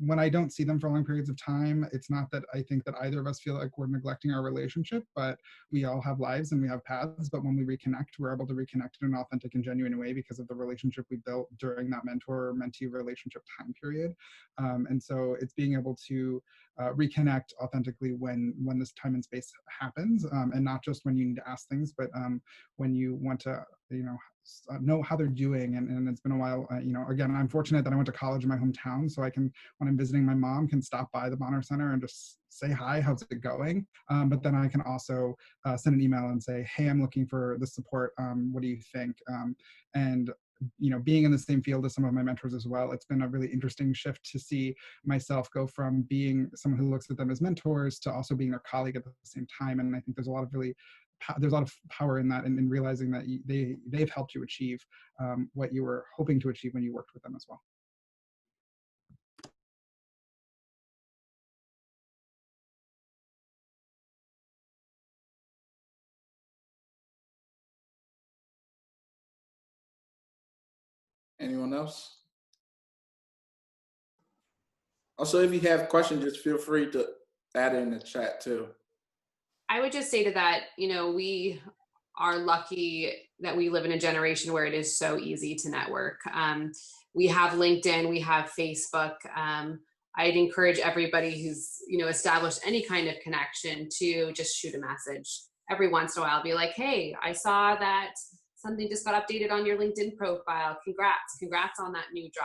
when I don't see them for long periods of time, it's not that I think that either of us feel like we're neglecting our relationship, but we all have lives and we have paths. But when we reconnect, we're able to reconnect in an authentic and genuine way because of the relationship we built during that mentor-mentee relationship time period. And so it's being able to reconnect authentically when this time and space happens, and not just when you need to ask things, but when you want to, know how they're doing. And it's been a while, again, I'm fortunate that I went to college in my hometown, so I can, when I'm visiting my mom, can stop by the Bonner Center and just say, hi, how's it going? But then I can also send an email and say, hey, I'm looking for the support. What do you think? And being in the same field as some of my mentors as well, it's been a really interesting shift to see myself go from being someone who looks at them as mentors to also being their colleague at the same time. And I think there's a lot of power in that, and in realizing that they've helped you achieve what you were hoping to achieve when you worked with them as well. Anyone else? Also, if you have questions, just feel free to add it in the chat too. I would just say to that, we are lucky that we live in a generation where it is so easy to network. We have LinkedIn, we have Facebook. I'd encourage everybody who's, established any kind of connection to just shoot a message. Every once in a while, be like, hey, I saw that something just got updated on your LinkedIn profile. Congrats on that new job.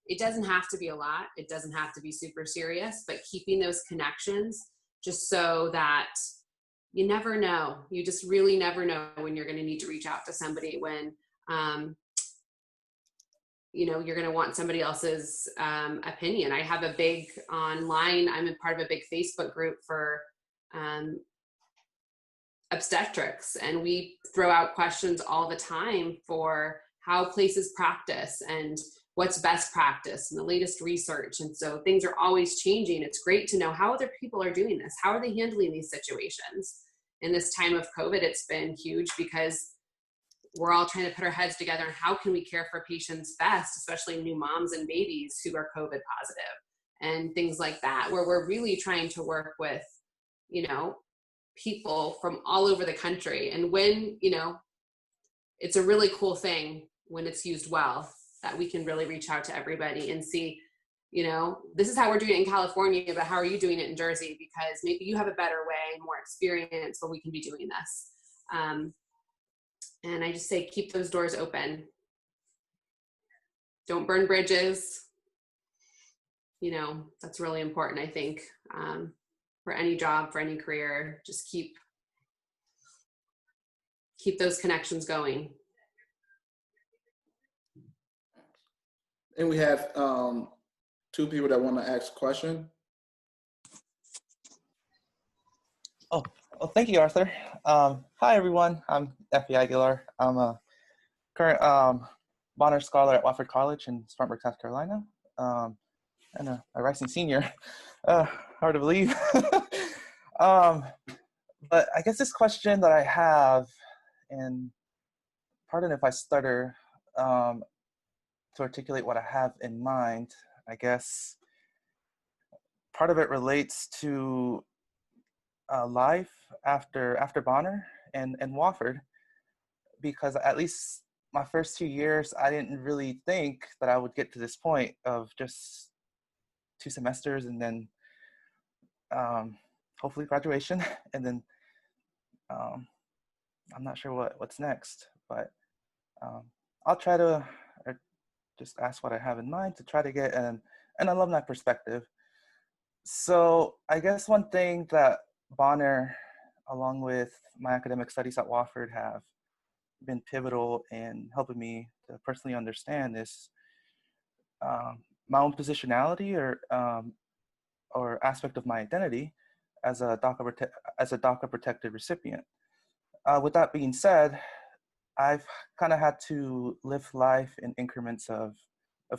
It doesn't have to be a lot. It doesn't have to be super serious, but keeping those connections just so that you never know. You just really never know when you're going to need to reach out to somebody, when, you're going to want somebody else's opinion. I have a big online, I'm a part of a big Facebook group for obstetrics, and we throw out questions all the time for how places practice and what's best practice and the latest research. And so things are always changing. It's great to know how other people are doing this. How are they handling these situations? In this time of COVID, it's been huge because we're all trying to put our heads together on how can we care for patients best, especially new moms and babies who are COVID positive and things like that, where we're really trying to work with, you know, people from all over the country. And when, you know, it's a really cool thing when it's used well, that we can really reach out to everybody and see, you know, this is how we're doing it in California, but how are you doing it in Jersey? Because maybe you have a better way, more experience where we can be doing this. And I just say, keep those doors open. Don't burn bridges. You know, that's really important, I think, for any job, for any career. Just keep those connections going. And we have two people that want to ask a question. Oh, well, thank you, Arthur. Hi, everyone. I'm Effie Aguilar. I'm a current Bonner Scholar at Wofford College in Spartanburg, South Carolina, and a rising senior. Hard to believe. But I guess this question that I have, and pardon if I stutter to articulate what I have in mind, I guess part of it relates to life after Bonner and Wofford, because at least my first 2 years, I didn't really think that I would get to this point of just 2 semesters and then hopefully graduation, and then I'm not sure what's next, but I'll try to just ask what I have in mind to try to get an alumni perspective. So I guess one thing that Bonner, along with my academic studies at Wofford, have been pivotal in helping me to personally understand is my own positionality or aspect of my identity as a DACA protected recipient. With that being said, I've kind of had to live life in increments of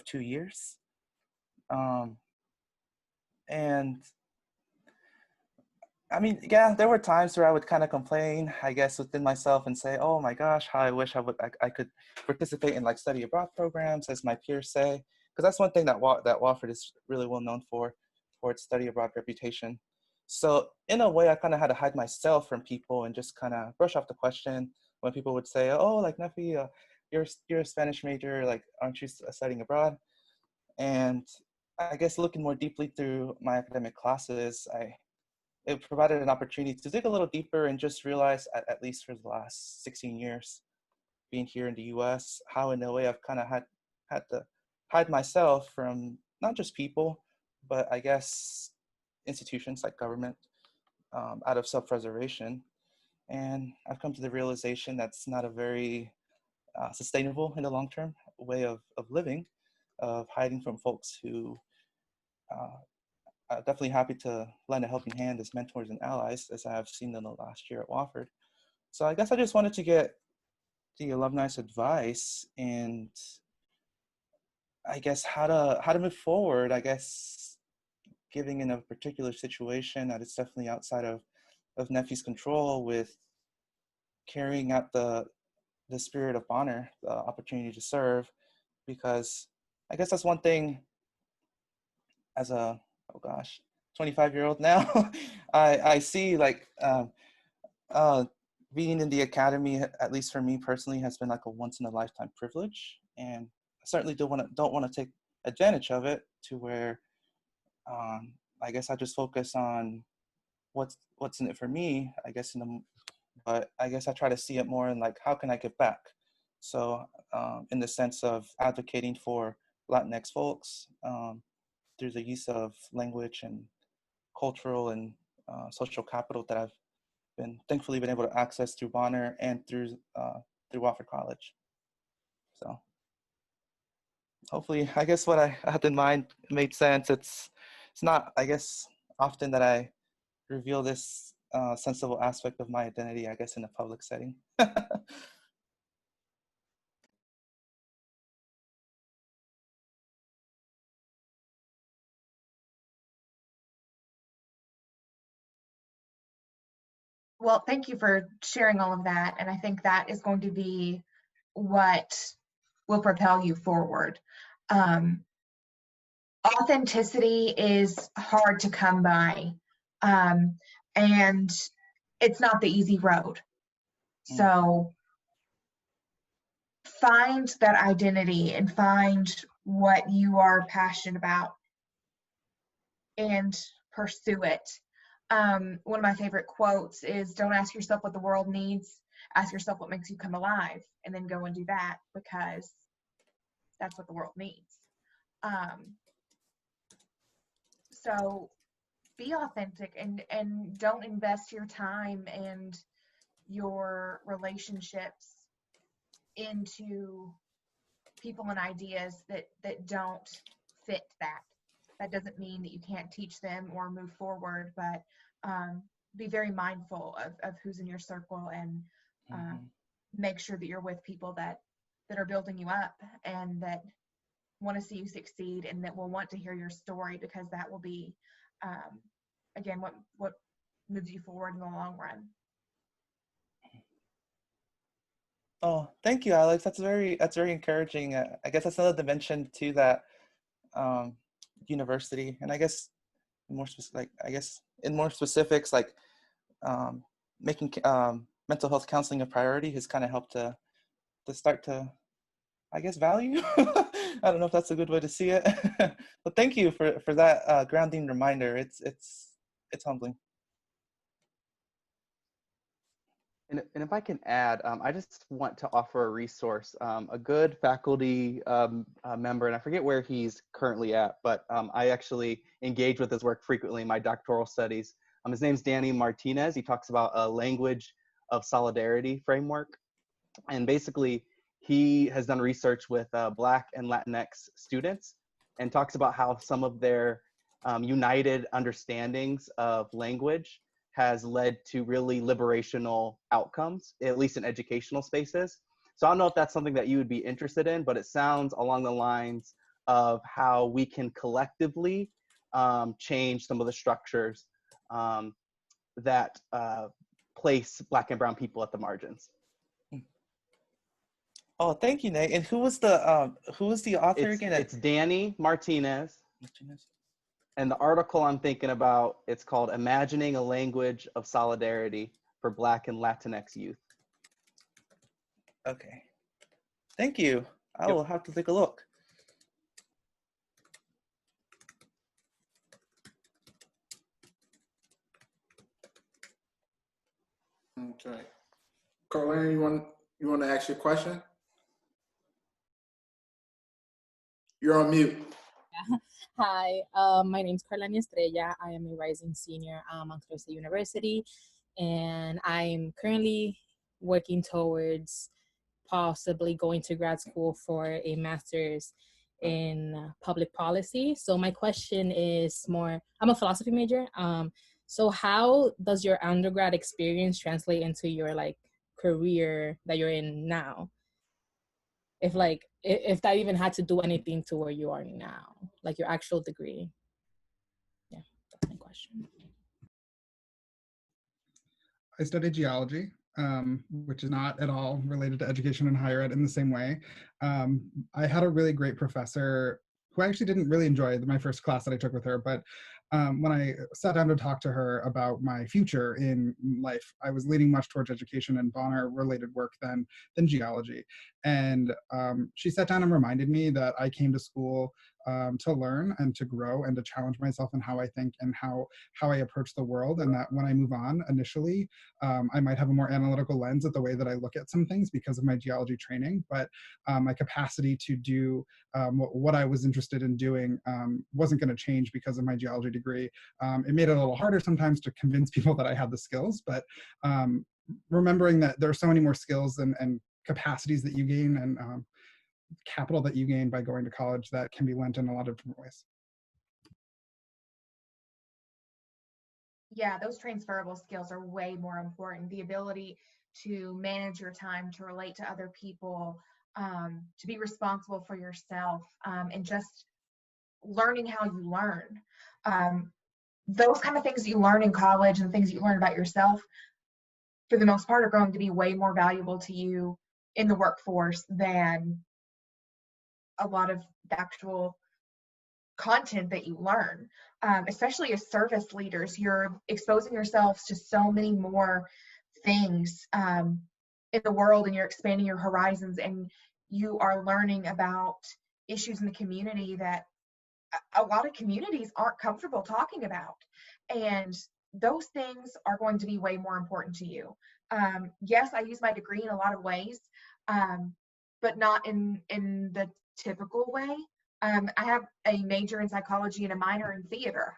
2 years. And I mean, yeah, there were times where I would kind of complain, I guess, within myself and say, oh my gosh, how I wish I could participate in like study abroad programs, as my peers say, because that's one thing that Wofford is really well known for its study abroad reputation. So in a way, I kind of had to hide myself from people and just kind of brush off the question when people would say, oh, like Nefi, you're a Spanish major, like, aren't you studying abroad? And I guess looking more deeply through my academic classes, it provided an opportunity to dig a little deeper and just realize, at least for the last 16 years, being here in the US, how in a way I've kind of had to hide myself from not just people, but I guess institutions like government out of self-preservation. And I've come to the realization that's not a very sustainable in the long term way of living, of hiding from folks who definitely happy to lend a helping hand as mentors and allies, as I have seen in the last year at Wofford. So I guess I just wanted to get the alumni's advice and I guess how to move forward. I guess giving in a particular situation that is definitely outside of Nefi's control, with carrying out the spirit of Bonner, the opportunity to serve, because I guess that's one thing as a, 25-year-old now, I see like being in the academy, at least for me personally, has been like a once in a lifetime privilege, and I certainly don't want to take advantage of it to where I guess I just focus on what's in it for me, I guess, but I guess I try to see it more in like, how can I give back? So in the sense of advocating for Latinx folks through the use of language and cultural and social capital that I've thankfully been able to access through Bonner and through Wofford College. So hopefully, I guess what I had in mind made sense. It's not, I guess, often that I reveal this sensible aspect of my identity, I guess, in a public setting. Well, thank you for sharing all of that. And I think that is going to be what will propel you forward. Authenticity is hard to come by, and it's not the easy road. So find that identity and find what you are passionate about and pursue it. One of my favorite quotes is, don't ask yourself what the world needs, ask yourself what makes you come alive, and then go and do that, because that's what the world needs. So be authentic, and don't invest your time and your relationships into people and ideas that don't fit that. That doesn't mean that you can't teach them or move forward, but be very mindful of who's in your circle, and make sure that you're with people that are building you up and that want to see you succeed, and that will want to hear your story, because that will be, again, what moves you forward in the long run. Oh, thank you, Alex. That's very encouraging. I guess that's another dimension to that university, and I guess more specific, in more specifics, like making mental health counseling a priority has kind of helped to start to, I guess, value. I don't know if that's a good way to see it, but thank you for that grounding reminder. It's humbling. And if I can add, I just want to offer a resource. A good faculty member, and I forget where he's currently at, but I actually engage with his work frequently in my doctoral studies. His name's Danny Martinez. He talks about a language of solidarity framework. And basically, he has done research with Black and Latinx students, and talks about how some of their united understandings of language has led to really liberational outcomes, at least in educational spaces. So I don't know if that's something that you would be interested in, but it sounds along the lines of how we can collectively change some of the structures that place Black and brown people at the margins. Oh, thank you, Nate. And who was the author again? It's Danny Martinez. And the article I'm thinking about, it's called Imagining a Language of Solidarity for Black and Latinx Youth. Okay. Thank you. I will have to take a look. Okay. Colleen, you want to ask your question? You're on mute. Hi, my name is Carlania Estrella. I am a rising senior at State University, and I'm currently working towards possibly going to grad school for a master's in public policy. So my question is more, I'm a philosophy major. So how does your undergrad experience translate into your career that you're in now? If that even had to do anything to where you are now, like your actual degree. Yeah, that's my question. I studied geology, which is not at all related to education and higher ed in the same way. I had a really great professor who I actually didn't really enjoy my first class that I took with her, but when I sat down to talk to her about my future in life, I was leaning much towards education and Bonner related work than geology. And she sat down and reminded me that I came to school to learn and to grow and to challenge myself in how I think and how I approach the world, and that when I move on initially, I might have a more analytical lens at the way that I look at some things because of my geology training, but my capacity to do what I was interested in doing wasn't going to change because of my geology degree. It made it a little harder sometimes to convince people that I had the skills, but remembering that there are so many more skills and capacities that you gain and capital that you gain by going to college that can be lent in a lot of different ways. Yeah, those transferable skills are way more important. The ability to manage your time, to relate to other people, to be responsible for yourself, and just learning how you learn. Those kind of things you learn in college and things you learn about yourself, for the most part, are going to be way more valuable to you in the workforce than a lot of the actual content that you learn. Especially as service leaders, you're exposing yourselves to so many more things in the world, and you're expanding your horizons, and you are learning about issues in the community that a lot of communities aren't comfortable talking about. And those things are going to be way more important to you. Yes, I use my degree in a lot of ways, but not in the typical way. I have a major in psychology and a minor in theater.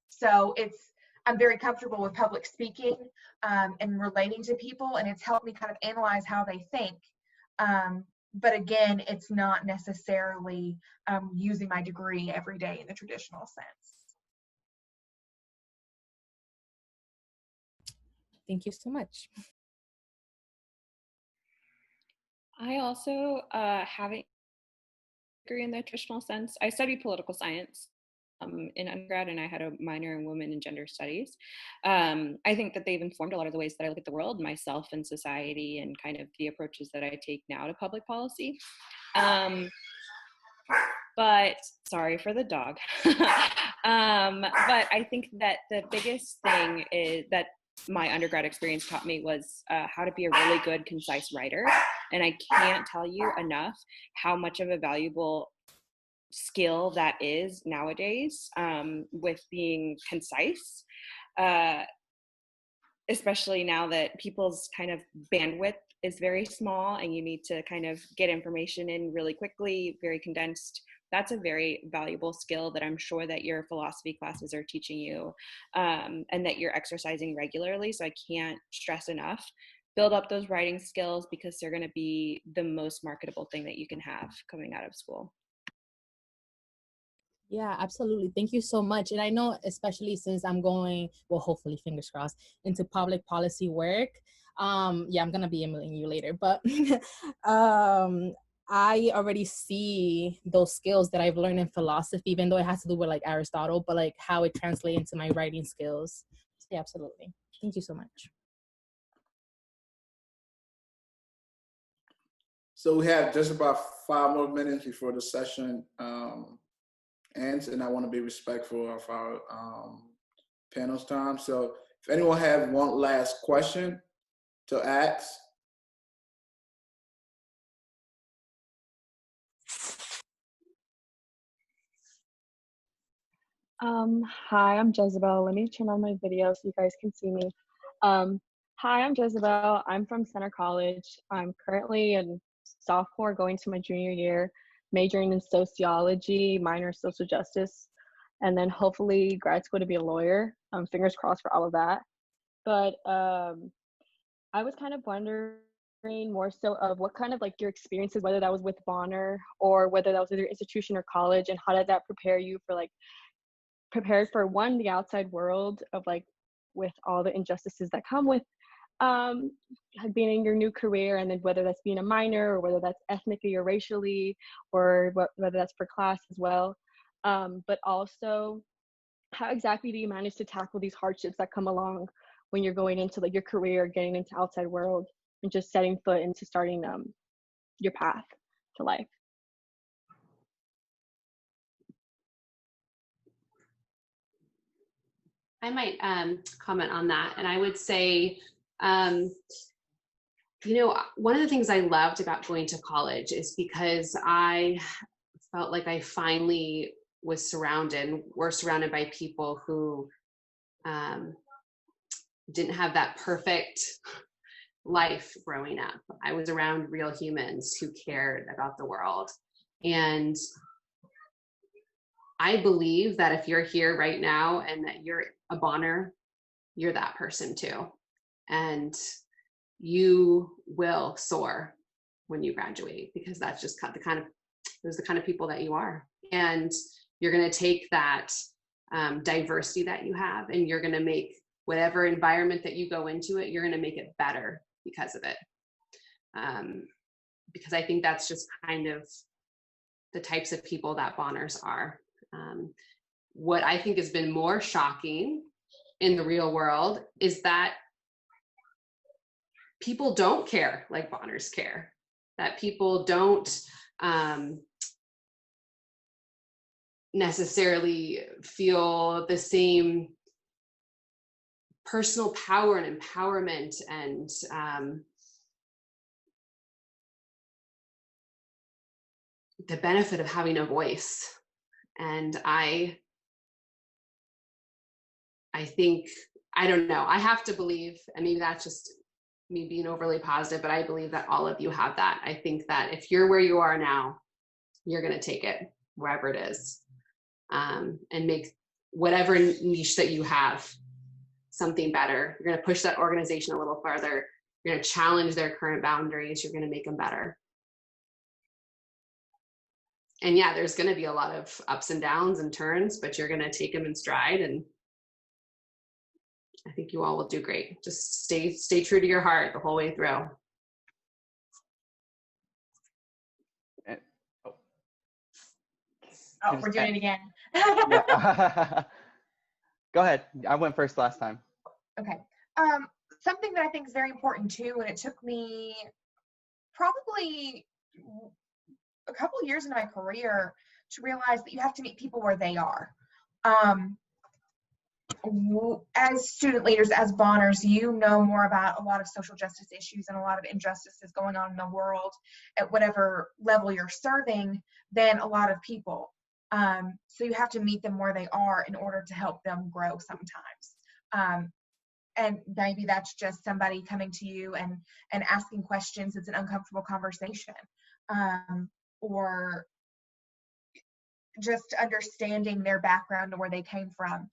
So I'm very comfortable with public speaking and relating to people, and it's helped me kind of analyze how they think. But again, it's not necessarily using my degree every day in the traditional sense. Thank you so much. I also have a degree in the traditional sense. I studied political science in undergrad, and I had a minor in women and gender studies. I think that they've informed a lot of the ways that I look at the world, myself, and society, and kind of the approaches that I take now to public policy. But sorry for the dog. But I think that the biggest thing is that my undergrad experience taught me was how to be a really good, concise writer. And I can't tell you enough how much of a valuable skill that is nowadays with being concise, especially now that people's kind of bandwidth is very small and you need to kind of get information in really quickly, very condensed. That's a very valuable skill that I'm sure that your philosophy classes are teaching you and that you're exercising regularly. So I can't stress enough, build up those writing skills because they're going to be the most marketable thing that you can have coming out of school. Yeah, absolutely. Thank you so much. And I know, especially since I'm going, well, hopefully, fingers crossed, into public policy work. Yeah, I'm going to be emailing you later, but I already see those skills that I've learned in philosophy, even though it has to do with like Aristotle, but like how it translates into my writing skills. So yeah, absolutely. Thank you so much. So we have just about 5 more minutes before the session ends, and I want to be respectful of our panel's time. So if anyone have one last question to ask. Hi, I'm Jezebel. Let me turn on my video so you guys can see me. Hi, I'm Jezebel. I'm from Center College. I'm currently a sophomore going to my junior year, majoring in sociology, minor in social justice, and then hopefully grad school to be a lawyer. Fingers crossed for all of that. But I was kind of wondering more so of what kind of like your experiences, whether that was with Bonner or whether that was with your institution or college, and how did that prepare you for like prepared for one, the outside world of like with all the injustices that come with being in your new career, and then whether that's being a minor or whether that's ethnically or racially or whether that's for class as well. But also how exactly do you manage to tackle these hardships that come along when you're going into like your career, getting into outside world and just setting foot into starting your path to life? I might comment on that. And I would say, you know, one of the things I loved about going to college is because I felt like I finally were surrounded by people who didn't have that perfect life growing up. I was around real humans who cared about the world. And I believe that if you're here right now and that you're a Bonner, you're that person too. And you will soar when you graduate, because that's just the kind of people that you are. And you're going to take that diversity that you have, and you're going to make whatever environment that you go into it, you're going to make it better because of it. Because I think that's just kind of the types of people that Bonners are. What I think has been more shocking in the real world is that people don't care like Bonners care, that people don't necessarily feel the same personal power and empowerment and the benefit of having a voice. And I think, I don't know, I have to believe, and maybe that's just me being overly positive, but I believe that all of you have that. I think that if you're where you are now, you're going to take it wherever it is, and make whatever niche that you have something better. You're going to push that organization a little farther. You're going to challenge their current boundaries. You're going to make them better. And yeah, there's going to be a lot of ups and downs and turns, but you're going to take them in stride. And I think you all will do great. Just stay true to your heart the whole way through. Oh, we're doing it again. Yeah. Go ahead. I went first last time. Okay. Something that I think is very important too, and it took me probably a couple of years in my career to realize that you have to meet people where they are. As student leaders, as Bonners, you know more about a lot of social justice issues and a lot of injustices going on in the world at whatever level you're serving than a lot of people. So you have to meet them where they are in order to help them grow sometimes. And maybe that's just somebody coming to you and asking questions. It's an uncomfortable conversation. Or just understanding their background and where they came from.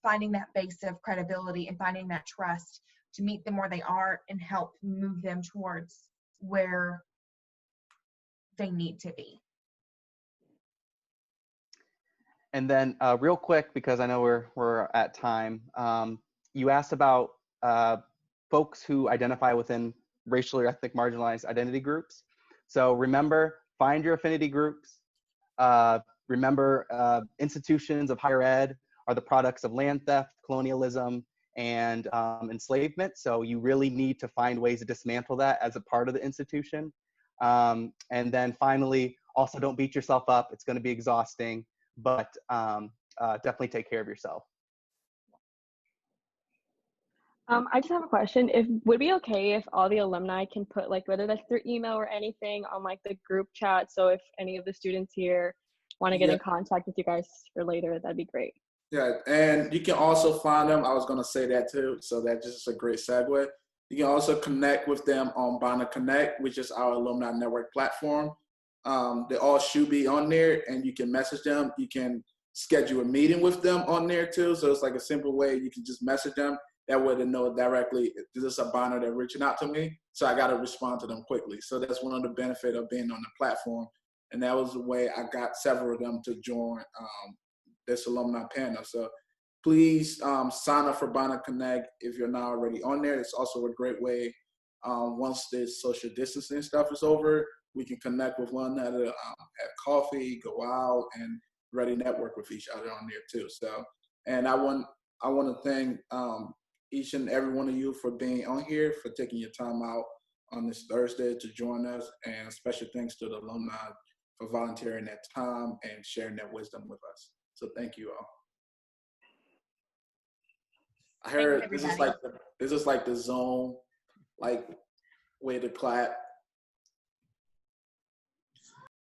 Finding that base of credibility and finding that trust to meet them where they are and help move them towards where they need to be. And then real quick, because I know we're at time, you asked about folks who identify within racial or ethnic marginalized identity groups. So remember, find your affinity groups. Remember, institutions of higher ed are the products of land theft, colonialism, and enslavement. So you really need to find ways to dismantle that as a part of the institution. And then finally, also don't beat yourself up. It's going to be exhausting, but definitely take care of yourself. I just have a question. Would it be okay if all the alumni can put, like, whether that's their email or anything on like the group chat? So if any of the students here want to get in contact with you guys for later, that'd be great. Yeah, and you can also find them. I was going to say that too, so that's just a great segue. You can also connect with them on Bonner Connect, which is our alumni network platform. They all should be on there, and you can message them. You can schedule a meeting with them on there too. So it's like a simple way you can just message them. That way they know directly, this is a Bonner that's reaching out to me, so I got to respond to them quickly. So that's one of the benefits of being on the platform. And that was the way I got several of them to join this alumni panel. So please sign up for Bonner Connect if you're not already on there. It's also a great way, once this social distancing stuff is over, we can connect with one another, have coffee, go out, and really network with each other on there too. So, and I want to thank each and every one of you for being on here, for taking your time out on this Thursday to join us, and special thanks to the alumni for volunteering their time and sharing their wisdom with us. So thank you all. I heard this is like the Zoom way to clap.